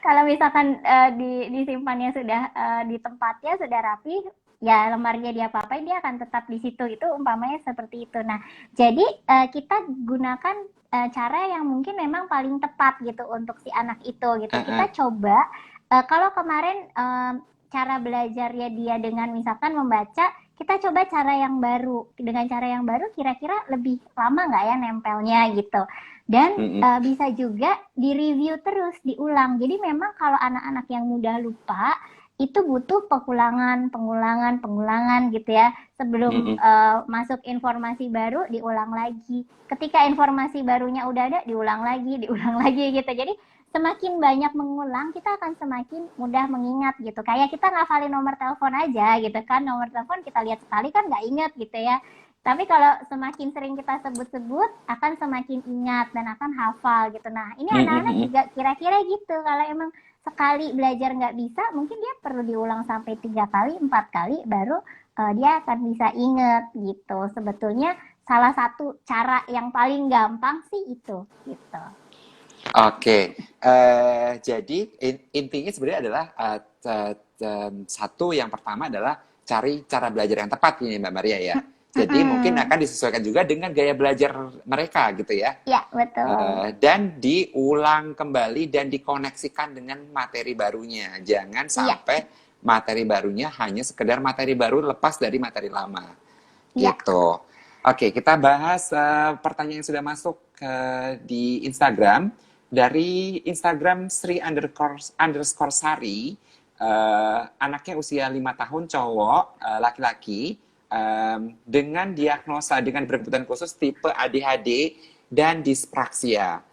kalau misalkan disimpannya sudah di tempatnya sudah rapi, ya lemarinya dia apa-apain dia akan tetap di situ. Itu umpamanya seperti itu. Nah, jadi kita gunakan cara yang mungkin memang paling tepat gitu untuk si anak itu gitu. Kita coba kalau kemarin cara belajarnya dia dengan misalkan membaca, kita coba cara yang baru. Dengan cara yang baru kira-kira lebih lama nggak ya nempelnya gitu. Dan bisa juga direview terus, diulang. Jadi memang kalau anak-anak yang mudah lupa, itu butuh pengulangan gitu ya. Sebelum masuk informasi baru, diulang lagi. Ketika informasi barunya udah ada, diulang lagi gitu. Jadi semakin banyak mengulang, kita akan semakin mudah mengingat gitu. Kayak kita ngafalin nomor telepon aja gitu kan. Nomor telepon kita lihat sekali kan nggak ingat gitu ya. Tapi kalau semakin sering kita sebut-sebut, akan semakin ingat dan akan hafal gitu. Nah, ini anak-anak juga kira-kira gitu. Kalau emang sekali belajar nggak bisa, mungkin dia perlu diulang sampai 3 kali, 4 kali, baru dia akan bisa ingat gitu. Sebetulnya salah satu cara yang paling gampang sih itu gitu. Oke, jadi intinya sebenarnya adalah satu yang pertama adalah cari cara belajar yang tepat ini Mbak Maria ya. Jadi mungkin akan disesuaikan juga dengan gaya belajar mereka gitu ya. Ya, betul. Dan diulang kembali dan dikoneksikan dengan materi barunya. Jangan sampai materi barunya hanya sekedar materi baru lepas dari materi lama. Gitu. Oke, kita bahas pertanyaan yang sudah masuk di Instagram. Dari Instagram Sri_Sari, anaknya usia 5 tahun, cowok, laki-laki, dengan diagnosa dengan berkebutuhan khusus tipe ADHD dan dispraksia.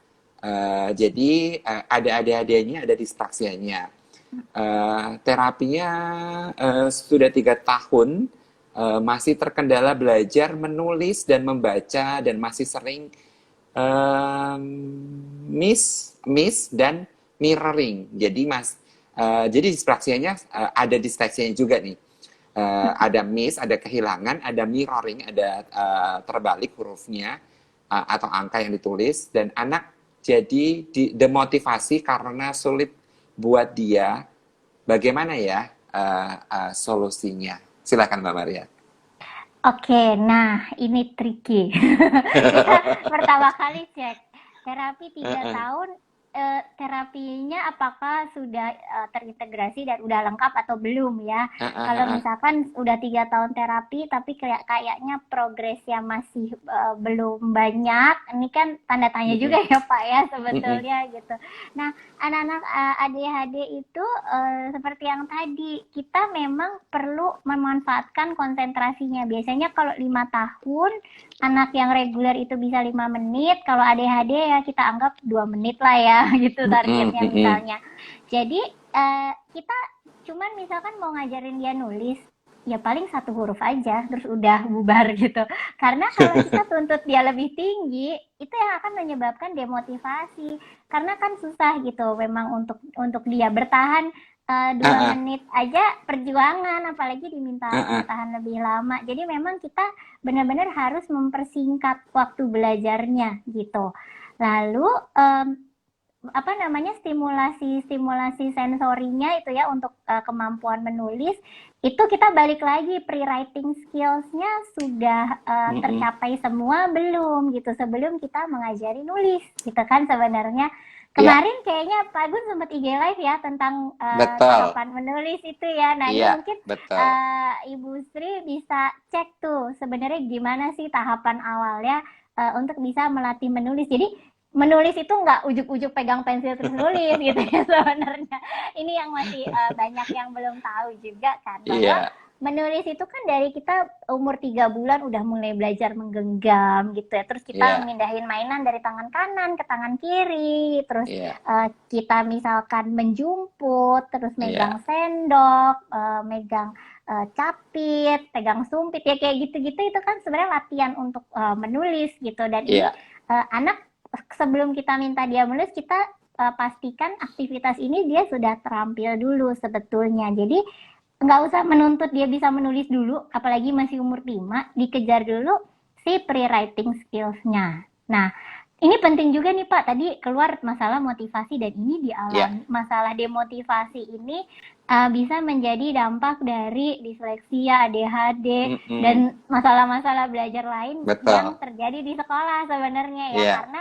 Jadi ada ADHD-nya, ada dispraksianya. Terapinya sudah 3 tahun, masih terkendala belajar menulis dan membaca dan masih sering miss dan mirroring. Jadi jadi dispraksianya ada disleksianya juga nih. Ada miss, ada kehilangan, ada mirroring, ada terbalik hurufnya atau angka yang ditulis, dan anak jadi demotivasi karena sulit buat dia. Bagaimana ya solusinya? Silakan Mbak Maria. Oke, nah ini tricky. Kita pertama kali cek terapi 3 tahun, terapinya apakah sudah terintegrasi dan udah lengkap atau belum ya. Kalau misalkan udah 3 tahun terapi tapi kayaknya progresnya masih belum banyak, ini kan tanda tanya juga ya Pak ya sebetulnya gitu. Nah, anak-anak ADHD itu seperti yang tadi, kita memang perlu memanfaatkan konsentrasinya. Biasanya kalau 5 tahun, anak yang reguler itu bisa 5 menit, kalau ADHD ya kita anggap 2 menit lah ya, gitu targetnya misalnya. Jadi kita cuman misalkan mau ngajarin dia nulis, ya paling 1 huruf aja, terus udah bubar gitu. Karena kalau kita tuntut dia lebih tinggi, itu yang akan menyebabkan demotivasi. Karena kan susah gitu, memang untuk dia bertahan 2 menit aja perjuangan, apalagi diminta bertahan lebih lama. Jadi memang kita benar-benar harus mempersingkat waktu belajarnya gitu. Lalu apa namanya, stimulasi sensorinya itu ya untuk kemampuan menulis, itu kita balik lagi pre-writing skills-nya sudah Mm-mm. tercapai semua belum gitu sebelum kita mengajari nulis gitu kan sebenarnya. Iya, Kemarin kayaknya Pak Gun sempat IG live ya tentang betul. tahapan menulis itu ya. Nah, ini Iya, mungkin betul. Ibu Sri bisa cek tuh sebenarnya gimana sih tahapan awalnya untuk bisa melatih menulis. Jadi menulis itu nggak ujuk-ujuk pegang pensil terus nulis gitu ya sebenarnya. Ini yang masih banyak yang belum tahu juga kan bahwa Iya, menulis itu kan dari kita umur 3 bulan udah mulai belajar menggenggam gitu ya. Terus kita iya, mindahin mainan dari tangan kanan ke tangan kiri. Terus iya, kita misalkan menjumput, terus megang iya, sendok, megang capit, pegang sumpit ya kayak gitu-gitu itu kan sebenarnya latihan untuk menulis gitu. Dan ini iya. anak sebelum kita minta dia menulis kita pastikan aktivitas ini dia sudah terampil dulu sebetulnya. Jadi nggak usah menuntut dia bisa menulis dulu, apalagi masih umur 5, dikejar dulu si pre-writing skills-nya. Nah, ini penting juga nih Pak, tadi keluar masalah motivasi dan ini Iya. dialami. Masalah demotivasi ini bisa menjadi dampak dari disleksia, ADHD, Mm-mm. dan masalah-masalah belajar lain yang Betul. terjadi di sekolah sebenarnya ya, Iya. karena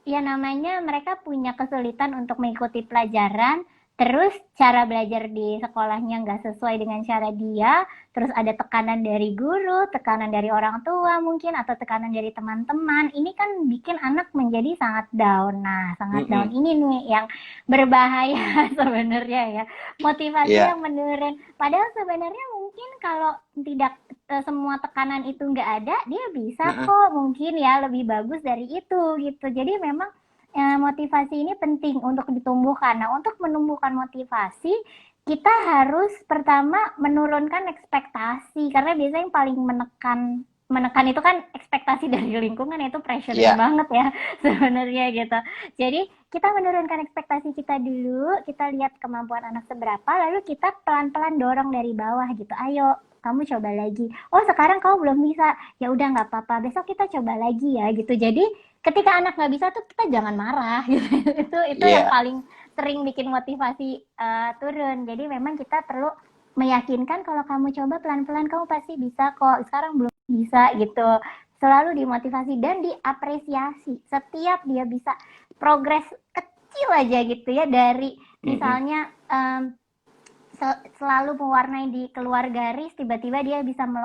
ya namanya mereka punya kesulitan untuk mengikuti pelajaran, terus cara belajar di sekolahnya nggak sesuai dengan cara dia, terus ada tekanan dari guru, tekanan dari orang tua mungkin, atau tekanan dari teman-teman. Ini kan bikin anak menjadi sangat down. Nah, sangat down Mm-mm. ini nih yang berbahaya sebenarnya ya. Motivasi Iya. yang menurun. Padahal sebenarnya mungkin kalau tidak semua tekanan itu nggak ada, dia bisa Heeh. kok mungkin ya lebih bagus dari itu gitu. Jadi memang motivasi ini penting untuk ditumbuhkan. Nah, untuk menumbuhkan motivasi, kita harus pertama menurunkan ekspektasi karena biasanya yang paling menekan menekan itu kan ekspektasi dari lingkungan itu pressuring Iya. banget ya sebenarnya gitu. Jadi kita menurunkan ekspektasi kita dulu, kita lihat kemampuan anak seberapa, lalu kita pelan-pelan dorong dari bawah gitu. Ayo, kamu coba lagi. Oh, sekarang kamu belum bisa. Ya udah nggak apa-apa. Besok kita coba lagi ya gitu. Jadi ketika anak nggak bisa tuh kita jangan marah gitu. Itu yang Iya. paling sering bikin motivasi turun. Jadi memang kita perlu meyakinkan kalau kamu coba pelan-pelan kamu pasti bisa kok. Sekarang belum bisa gitu. Selalu dimotivasi dan diapresiasi. Setiap dia bisa progres kecil aja gitu ya dari Mm-mm. misalnya selalu mewarnai di keluar garis tiba-tiba dia bisa Rapi.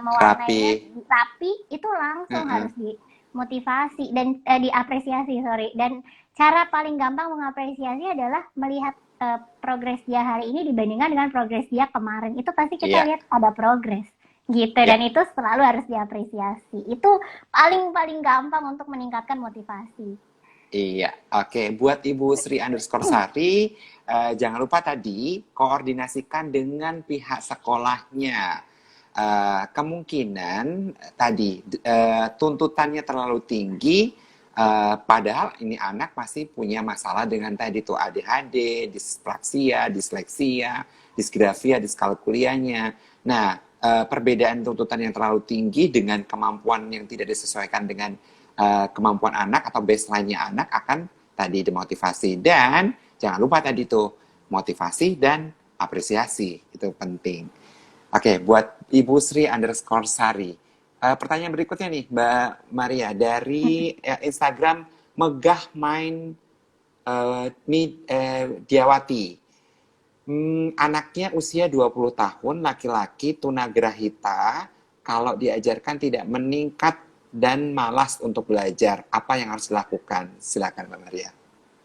mewarnainya rapi itu langsung Heeh. harus dimotivasi dan diapresiasi sorry. Dan cara paling gampang mengapresiasi adalah melihat progres dia hari ini dibandingkan dengan progres dia kemarin, itu pasti kita Iya. lihat ada progres gitu Iya. dan itu selalu harus diapresiasi. Itu paling paling gampang untuk meningkatkan motivasi. Iya, oke. Buat Ibu Sri underscore Sari, jangan lupa tadi koordinasikan dengan pihak sekolahnya. Kemungkinan tadi tuntutannya terlalu tinggi, padahal ini anak masih punya masalah dengan tadi tuh ADHD, dispraksia, disleksia, disgrafia, diskalkulianya. Nah, perbedaan tuntutan yang terlalu tinggi dengan kemampuan yang tidak disesuaikan dengan kemampuan anak atau baseline-nya anak akan tadi demotivasi. Dan jangan lupa tadi tuh motivasi dan apresiasi, itu penting. Oke, buat Ibu Sri underscore Sari. Pertanyaan berikutnya nih, Mbak Maria, dari Instagram Megah Main Diawati. Anaknya usia 20 tahun, laki-laki, tunagrahita, kalau diajarkan tidak meningkat dan malas untuk belajar. Apa yang harus dilakukan? Silakan Mbak Maria.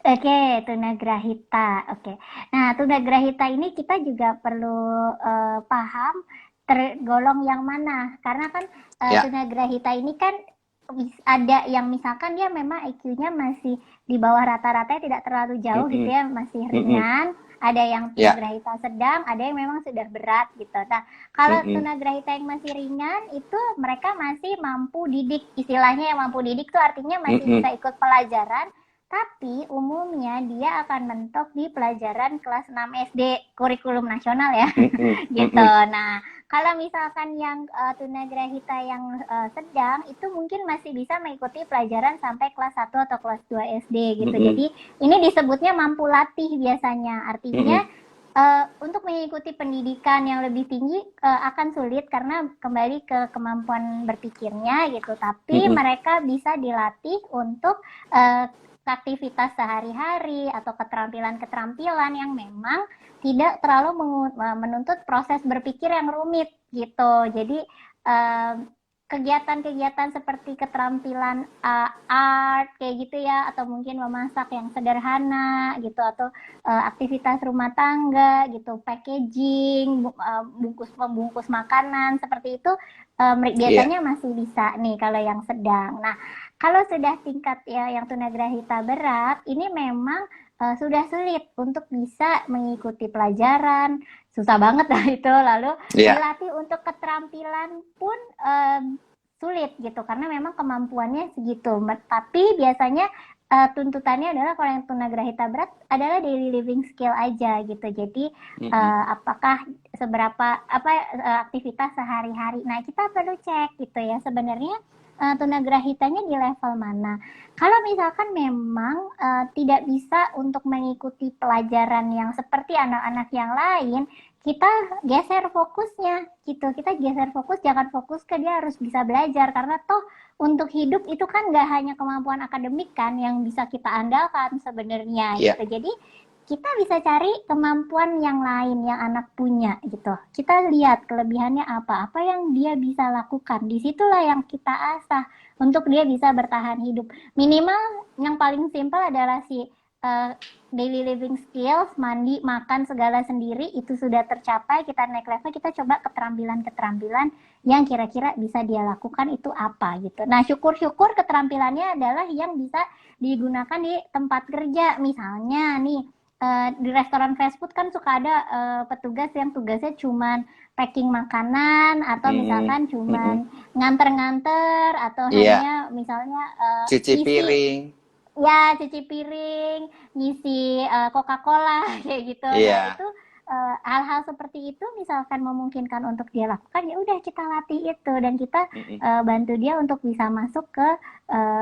Oke, tunagrahita. Oke. Nah, tunagrahita ini kita juga perlu paham tergolong yang mana. Karena kan Ya. tunagrahita ini kan ada yang misalkan dia memang IQ-nya masih di bawah rata-rata, tidak terlalu jauh gitu Mm-mm. ya, masih Mm-mm. ringan. Ada yang Ya. tunagrahita sedang, ada yang memang sudah berat gitu. Nah, kalau Mm-mm. tunagrahita yang masih ringan itu mereka masih mampu didik. Istilahnya yang mampu didik itu artinya masih Mm-mm. bisa ikut pelajaran, tapi umumnya dia akan mentok di pelajaran kelas 6 SD kurikulum nasional ya Mm-mm. gitu. Mm-mm. Nah, Kalau misalkan yang tunagrahita yang sedang itu mungkin masih bisa mengikuti pelajaran sampai kelas 1 atau kelas 2 SD gitu. Mm-mm. Jadi ini disebutnya mampu latih biasanya. Artinya Mm-mm. untuk mengikuti pendidikan yang lebih tinggi akan sulit karena kembali ke kemampuan berpikirnya gitu. Tapi Mm-mm. mereka bisa dilatih untuk uh, aktivitas sehari-hari atau keterampilan-keterampilan yang memang tidak terlalu menuntut proses berpikir yang rumit gitu. Jadi kegiatan-kegiatan seperti keterampilan art kayak gitu ya, atau mungkin memasak yang sederhana gitu, atau aktivitas rumah tangga gitu, packaging, bungkus pembungkus makanan seperti itu Iya. biasanya masih bisa nih kalau yang sedang. Nah, kalau sudah tingkat ya yang tunagrahita berat, ini memang sudah sulit untuk bisa mengikuti pelajaran, susah banget lah itu. Lalu Iya. dilatih untuk keterampilan pun sulit gitu karena memang kemampuannya segitu. Tapi biasanya tuntutannya adalah kalau yang tunagrahita berat adalah daily living skill aja gitu. Jadi Mm-mm. apakah seberapa aktivitas sehari-hari. Nah, kita perlu cek gitu ya sebenarnya tunagrahitanya di level mana. Kalau misalkan memang tidak bisa untuk mengikuti pelajaran yang seperti anak-anak yang lain, kita geser fokusnya gitu. Kita geser fokus, jangan fokus ke dia harus bisa belajar karena toh untuk hidup itu kan nggak hanya kemampuan akademik kan yang bisa kita andalkan sebenarnya Iya. gitu. Jadi kita bisa cari kemampuan yang lain yang anak punya gitu. Kita lihat kelebihannya apa yang dia bisa lakukan. Disitulah yang kita asah untuk dia bisa bertahan hidup. Minimal yang paling simpel adalah si daily living skills, mandi, makan segala sendiri itu sudah tercapai, kita naik level, kita coba keterampilan-keterampilan yang kira-kira bisa dia lakukan itu apa gitu. Nah, syukur-syukur keterampilannya adalah yang bisa digunakan di tempat kerja. Misalnya nih, di restoran fast food kan suka ada petugas yang tugasnya cuman packing makanan atau Mm-mm. misalkan Mm-mm. cuman nganter-nganter atau Iya. hanya misalnya Cuci ngisi piring. ya cuci piring, ngisi Coca-Cola kayak gitu. Nah, Iya. itu hal-hal seperti itu misalkan memungkinkan untuk dia lakukan, ya udah kita latih itu dan kita Mm-mm. bantu dia untuk bisa masuk ke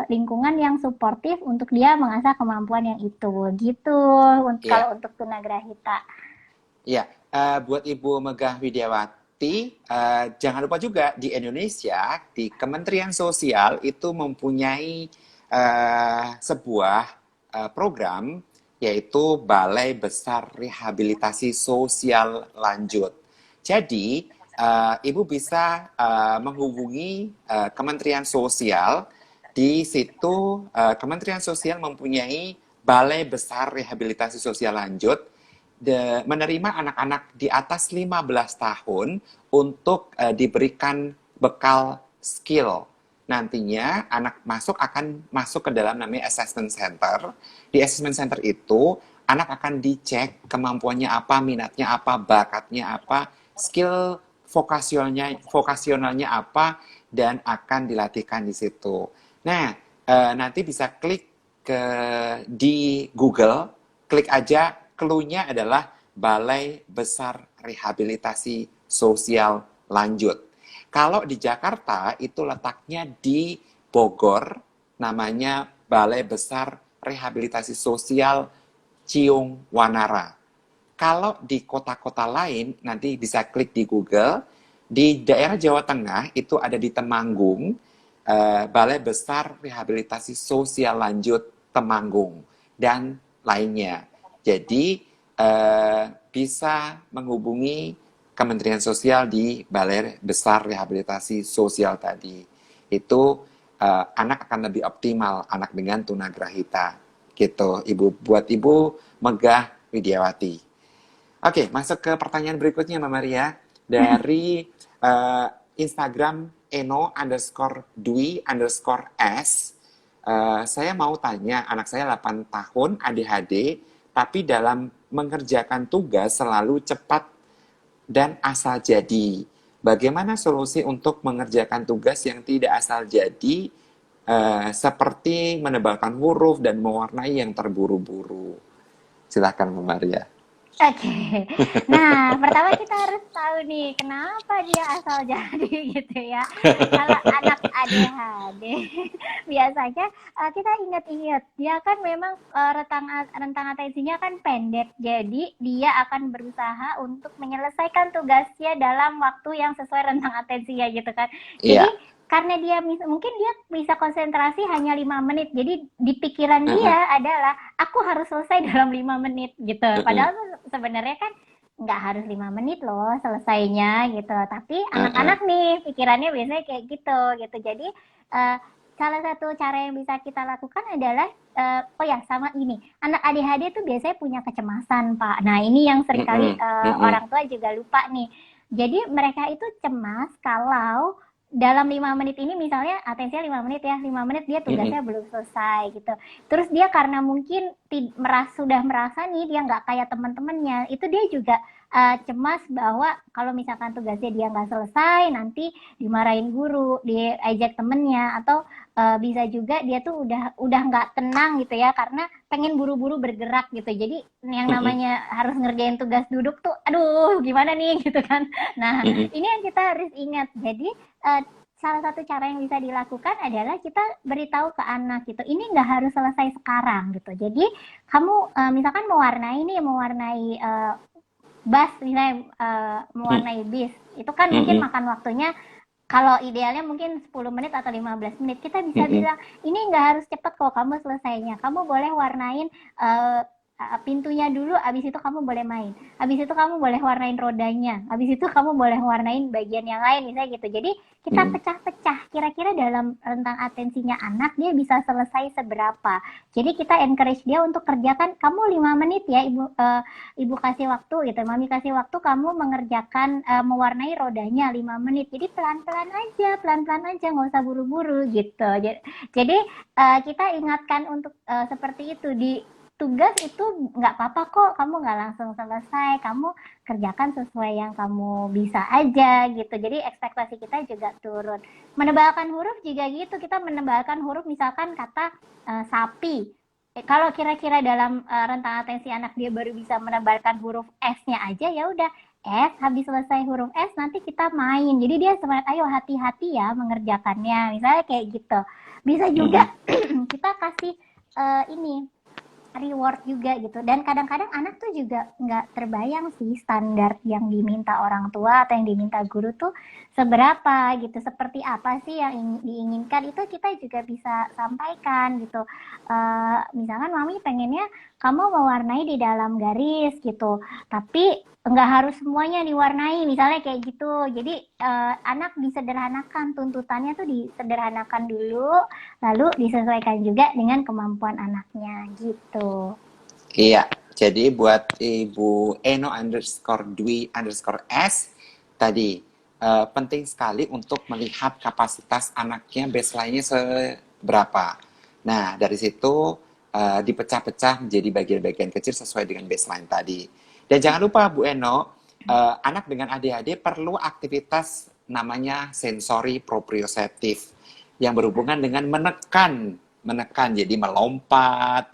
lingkungan yang suportif untuk dia mengasah kemampuan yang itu gitu. Iya. Kalau untuk tunagrahita. Iya. Buat Ibu Megah Widiawati, jangan lupa juga di Indonesia, di Kementerian Sosial itu mempunyai sebuah program yaitu Balai Besar Rehabilitasi Sosial Lanjut. Jadi, Ibu bisa menghubungi Kementerian Sosial. Di situ Kementerian Sosial mempunyai Balai Besar Rehabilitasi Sosial Lanjut menerima anak-anak di atas 15 tahun untuk diberikan bekal skill. Nantinya anak akan masuk ke dalam namanya assessment center. Di assessment center itu anak akan dicek kemampuannya apa, minatnya apa, bakatnya apa, skill vokasionalnya apa, dan akan dilatihkan di situ. Nah, nanti bisa klik di Google, klik aja, clue-nya adalah Balai Besar Rehabilitasi Sosial Lanjut. Kalau di Jakarta itu letaknya di Bogor, namanya Balai Besar Rehabilitasi Sosial Ciung Wanara. Kalau di kota-kota lain, nanti bisa klik di Google, di daerah Jawa Tengah itu ada di Temanggung, Balai Besar Rehabilitasi Sosial Lanjut Temanggung, dan lainnya. Jadi, bisa menghubungi Kementerian Sosial di Balai Besar Rehabilitasi Sosial tadi. Itu anak akan lebih optimal, anak dengan tunagrahita. Gitu, Ibu. Buat Ibu Megah Widiawati. Oke, masuk ke pertanyaan berikutnya, Mbak Maria. Dari Instagram eno_dwi_s. Saya mau tanya, anak saya 8 tahun, ADHD, tapi dalam mengerjakan tugas selalu cepat dan asal jadi. Bagaimana solusi untuk mengerjakan tugas yang tidak asal jadi, seperti menebalkan huruf dan mewarnai yang terburu-buru? Silakan, Mbak Maria. Oke. Nah, pertama kita harus tahu nih, kenapa dia asal jadi gitu ya. Kalau anak ADHD, biasanya kita ingat-ingat, dia kan memang rentang atensinya kan pendek. Jadi, dia akan berusaha untuk menyelesaikan tugasnya dalam waktu yang sesuai rentang atensinya gitu kan. Jadi, Iya. karena dia mungkin dia bisa konsentrasi hanya 5 menit. Jadi, di pikiran Heeh, dia adalah aku harus selesai dalam 5 menit gitu. heeh, Padahal sebenarnya kan nggak harus 5 menit loh selesainya gitu. Tapi heeh, anak-anak nih pikirannya biasanya kayak gitu. Jadi uh, salah satu cara yang bisa kita lakukan adalah oh ya sama ini anak ADHD tuh biasanya punya kecemasan Pak. Nah ini yang seringkali heeh, heeh, orang tua juga lupa nih. Jadi mereka itu cemas kalau dalam 5 menit ini misalnya atensinya 5 menit ya 5 menit dia heeh, tugasnya belum selesai gitu. Terus dia karena mungkin sudah merasa nih dia nggak kayak teman-temannya, itu dia juga cemas bahwa kalau misalkan tugasnya dia nggak selesai, nanti dimarahin guru, diajak temennya, atau bisa juga dia tuh udah nggak tenang gitu ya, karena pengen buru-buru bergerak gitu. Jadi yang heeh, namanya harus ngerjain tugas duduk tuh, aduh gimana nih gitu kan. Nah heeh, ini yang kita harus ingat. Jadi salah satu cara yang bisa dilakukan adalah kita beritahu ke anak gitu, ini nggak harus selesai sekarang gitu. Jadi kamu misalkan mewarnai bus misalnya mewarnai bis itu kan mungkin heeh, makan waktunya kalau idealnya mungkin 10 menit atau 15 menit kita bisa heeh, bilang ini nggak harus cepat kok kamu selesainya, kamu boleh warnain uh, pintunya dulu, abis itu kamu boleh main, abis itu kamu boleh warnain rodanya, abis itu kamu boleh warnain bagian yang lain misalnya gitu. Jadi kita heeh, pecah-pecah kira-kira dalam rentang atensinya anak dia bisa selesai seberapa. Jadi kita encourage dia untuk kerjakan kamu 5 menit ya ibu kasih waktu gitu, mami kasih waktu kamu mengerjakan mewarnai rodanya 5 menit. Jadi pelan-pelan aja nggak usah buru-buru gitu. Jadi kita ingatkan untuk seperti itu di tugas itu nggak apa-apa kok kamu nggak langsung selesai, kamu kerjakan sesuai yang kamu bisa aja gitu. Jadi ekspektasi kita juga turun. Menebalkan huruf juga gitu, kita menebalkan huruf misalkan kata sapi. Kalau kira-kira dalam rentang atensi anak dia baru bisa menebalkan huruf S-nya aja, ya udah S, habis selesai huruf S nanti kita main. Jadi dia semangat, ayo hati-hati ya mengerjakannya. Misalnya kayak gitu. Bisa heeh, juga kita kasih ini reward juga gitu. Dan kadang-kadang anak tuh juga nggak terbayang sih standar yang diminta orang tua atau yang diminta guru tuh seberapa gitu, seperti apa sih yang diinginkan, itu kita juga bisa sampaikan gitu. Misalkan mami pengennya kamu mewarnai di dalam garis gitu, tapi nggak harus semuanya diwarnai misalnya kayak gitu. Jadi anak disederhanakan, tuntutannya tuh disederhanakan dulu, lalu disesuaikan juga dengan kemampuan anaknya gitu. iya. Jadi buat Ibu Eno underscore Dwi underscore S tadi penting sekali untuk melihat kapasitas anaknya baseline-nya seberapa. Nah, dari situ dipecah-pecah menjadi bagian-bagian kecil sesuai dengan baseline tadi. Dan jangan lupa Bu Eno, anak dengan ADHD perlu aktivitas namanya sensori proprioceptif yang berhubungan dengan menekan jadi melompat,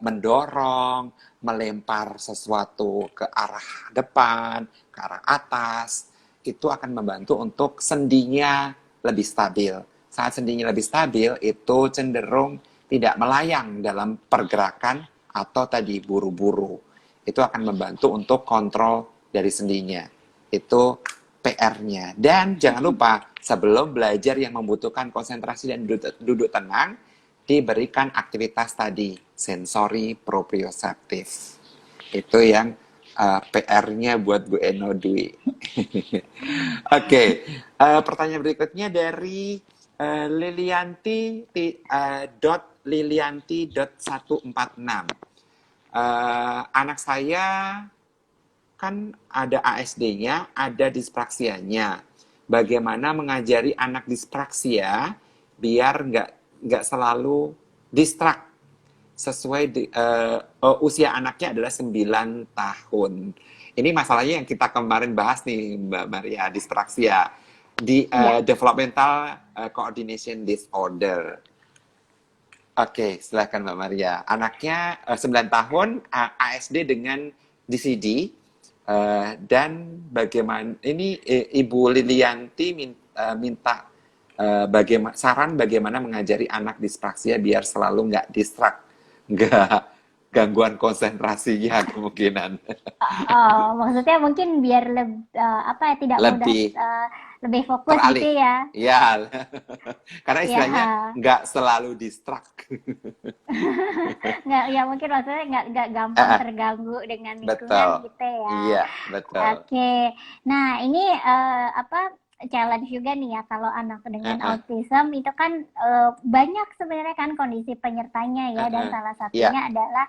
mendorong, melempar sesuatu ke arah depan, ke arah atas, itu akan membantu untuk sendinya lebih stabil. Saat sendinya lebih stabil, itu cenderung tidak melayang dalam pergerakan atau tadi buru-buru. Itu akan membantu untuk kontrol dari sendinya. Itu PR-nya. Dan jangan lupa, sebelum belajar yang membutuhkan konsentrasi dan duduk tenang, diberikan aktivitas tadi, sensori proprioceptif. Itu yang PR-nya buat Bu Eno Dwi. Oke, pertanyaan berikutnya dari Lilianti Lilianti 146. Anak saya kan ada ASD-nya, ada dispraksianya. Bagaimana mengajari anak dispraksia biar nggak selalu distrak sesuai usia anaknya adalah 9 tahun. Ini masalahnya yang kita kemarin bahas nih Mbak Maria, distraksia di Iya. developmental coordination disorder. Oke, silakan Mbak Maria. Anaknya 9 tahun ASD dengan DCD. Dan bagaimana ini Ibu Lilianti minta saran bagaimana mengajari anak dispraksia biar selalu nggak distract, nggak gangguan konsentrasinya kemungkinan. Oh, maksudnya mungkin biar apa ya, tidak mudah Lebih lebih fokus gitu teralih. ya. Ya, karena istilahnya Ya, nggak selalu distract. nggak ya mungkin maksudnya nggak gampang Ah, ah, terganggu dengan lingkungan betul. gitu ya. Iya, betul. Oke, nah ini apa challenge juga nih ya kalau anak Ah, dengan ah, autism itu kan banyak sebenarnya kan kondisi penyertanya ya ah, dan ah. salah Iya, satunya adalah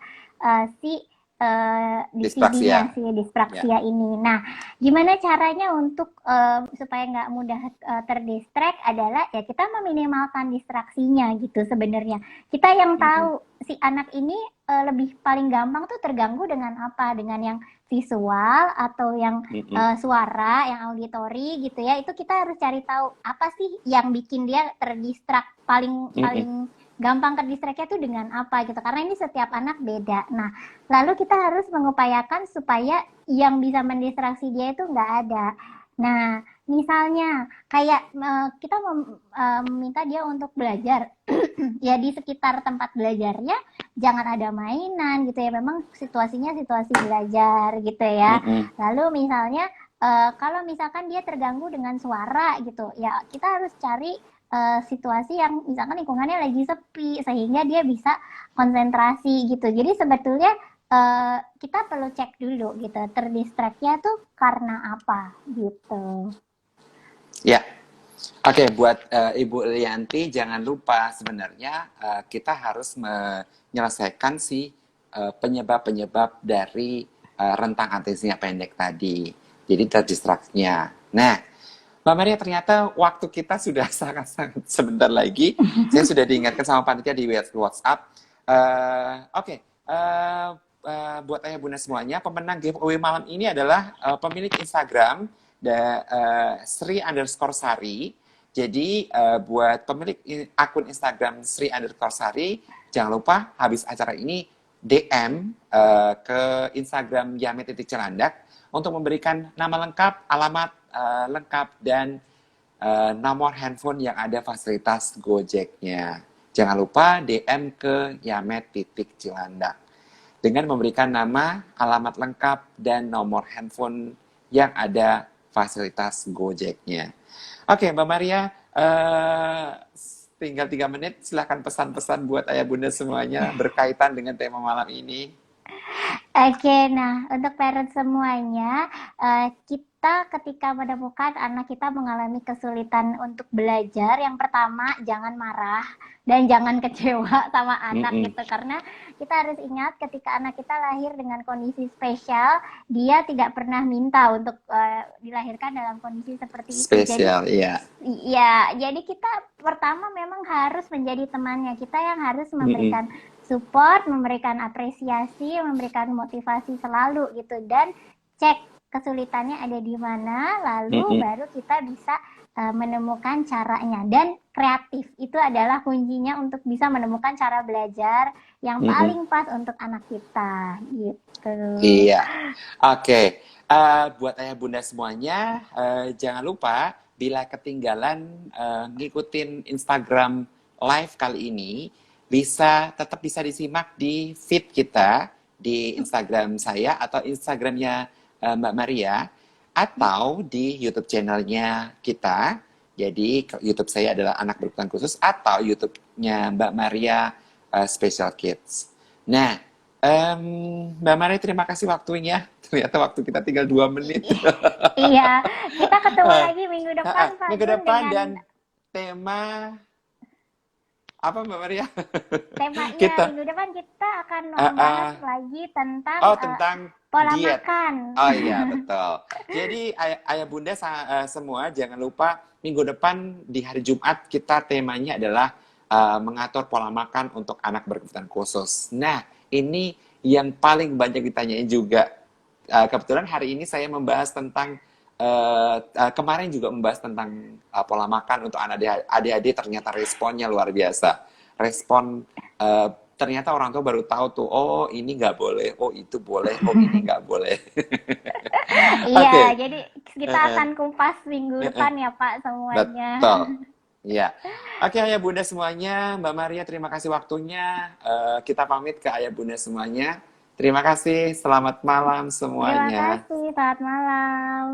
si DCD-nya dispraksia. si Ya. dispraksia ini. Nah, gimana caranya untuk supaya nggak mudah terdistract adalah ya kita meminimalkan distraksinya gitu sebenarnya. Kita yang Mm-mm, tahu si anak ini lebih paling gampang tuh terganggu dengan apa? Dengan yang visual atau yang mm-mm, suara, yang auditori gitu ya. Itu kita harus cari tahu apa sih yang bikin dia terdistract paling mm-mm. paling gampang terdistractnya tuh dengan apa gitu. Karena ini setiap anak beda. Nah, lalu kita harus mengupayakan supaya yang bisa mendistraksi dia itu nggak ada. Nah, misalnya kayak kita meminta dia untuk belajar, ya di sekitar tempat belajarnya jangan ada mainan gitu ya. Memang situasinya situasi belajar gitu ya. Mm-mm. Lalu misalnya kalau misalkan dia terganggu dengan suara gitu, ya kita harus cari situasi yang misalkan lingkungannya lagi sepi sehingga dia bisa konsentrasi gitu. Jadi sebetulnya kita perlu cek dulu gitu, terdistract-nya tuh karena apa gitu. Ya, oke, buat Ibu Lianti, jangan lupa sebenarnya kita harus menyelesaikan si penyebab-penyebab dari rentang atensinya pendek tadi. Jadi terdistraksinya. Nah, Mbak Maria, ternyata waktu kita sudah sangat-sangat sebentar lagi. Saya sudah diingatkan sama panitia di WhatsApp. Oke, buat ayah bunda semuanya, pemenang giveaway malam ini adalah pemilik Instagram Sri_Sari. Jadi buat pemilik akun Instagram Sri_Sari, jangan lupa habis acara ini DM ke Instagram Yamet.Cilandak untuk memberikan nama lengkap, alamat lengkap, dan nomor handphone yang ada fasilitas Gojeknya. Jangan lupa DM ke Yamet.Cilandak dengan memberikan nama, alamat lengkap, dan nomor handphone yang ada fasilitas Gojeknya. Oke, Mbak Maria, tinggal 3 menit. Silahkan pesan-pesan buat ayah bunda semuanya berkaitan dengan tema malam ini. Oke, nah untuk parent semuanya, kita ketika menemukan anak kita mengalami kesulitan untuk belajar, yang pertama jangan marah dan jangan kecewa sama anak Mm-mm. gitu. Karena kita harus ingat ketika anak kita lahir dengan kondisi spesial, dia tidak pernah minta untuk dilahirkan dalam kondisi seperti itu. Jadi Spesial, iya. ya, jadi kita pertama memang harus menjadi temannya. Kita yang harus Mm-mm. memberikan support, memberikan apresiasi, memberikan motivasi selalu gitu dan cek kesulitannya ada di mana, lalu Mm-mm. baru kita bisa menemukan caranya dan kreatif itu adalah kuncinya untuk bisa menemukan cara belajar yang Mm-mm. paling pas untuk anak kita gitu. Iya. Oke, buat ayah bunda semuanya, jangan lupa bila ketinggalan ngikutin Instagram live kali ini, tetap bisa disimak di feed kita di Instagram saya atau Instagramnya Mbak Maria atau di YouTube channelnya kita. Jadi YouTube saya adalah Anak Berkebutuhan Khusus atau YouTube-nya Mbak Maria Special Kids. Nah, Mbak Maria, terima kasih waktunya. Ternyata waktu kita tinggal 2 menit. Iya, kita ketemu lagi minggu depan Pak Minggu Gun depan dengan dan tema apa Mbak Maria? temanya Kita minggu depan kita akan uh, membahas uh, lagi tentang tentang pola diet. makan. Oh iya, betul. Jadi ayah bunda semua jangan lupa minggu depan di hari Jumat kita temanya adalah mengatur pola makan untuk anak berkebutuhan khusus. Nah, ini yang paling banyak ditanyain juga. Kebetulan hari ini saya membahas tentang kemarin juga membahas tentang pola makan untuk anak adik-adik, ternyata responnya luar biasa. Respon ternyata orang tua baru tahu tuh, oh ini nggak boleh, oh itu boleh, oh ini nggak boleh. Iya, Oke. jadi kita Heeh, akan kupas minggu heeh. depan ya Pak semuanya. Betul. Ya. Oke Ayah Bunda semuanya, Mbak Maria terima kasih waktunya. Kita pamit ke Ayah Bunda semuanya. Terima kasih, selamat malam Terima semuanya. kasih, selamat malam.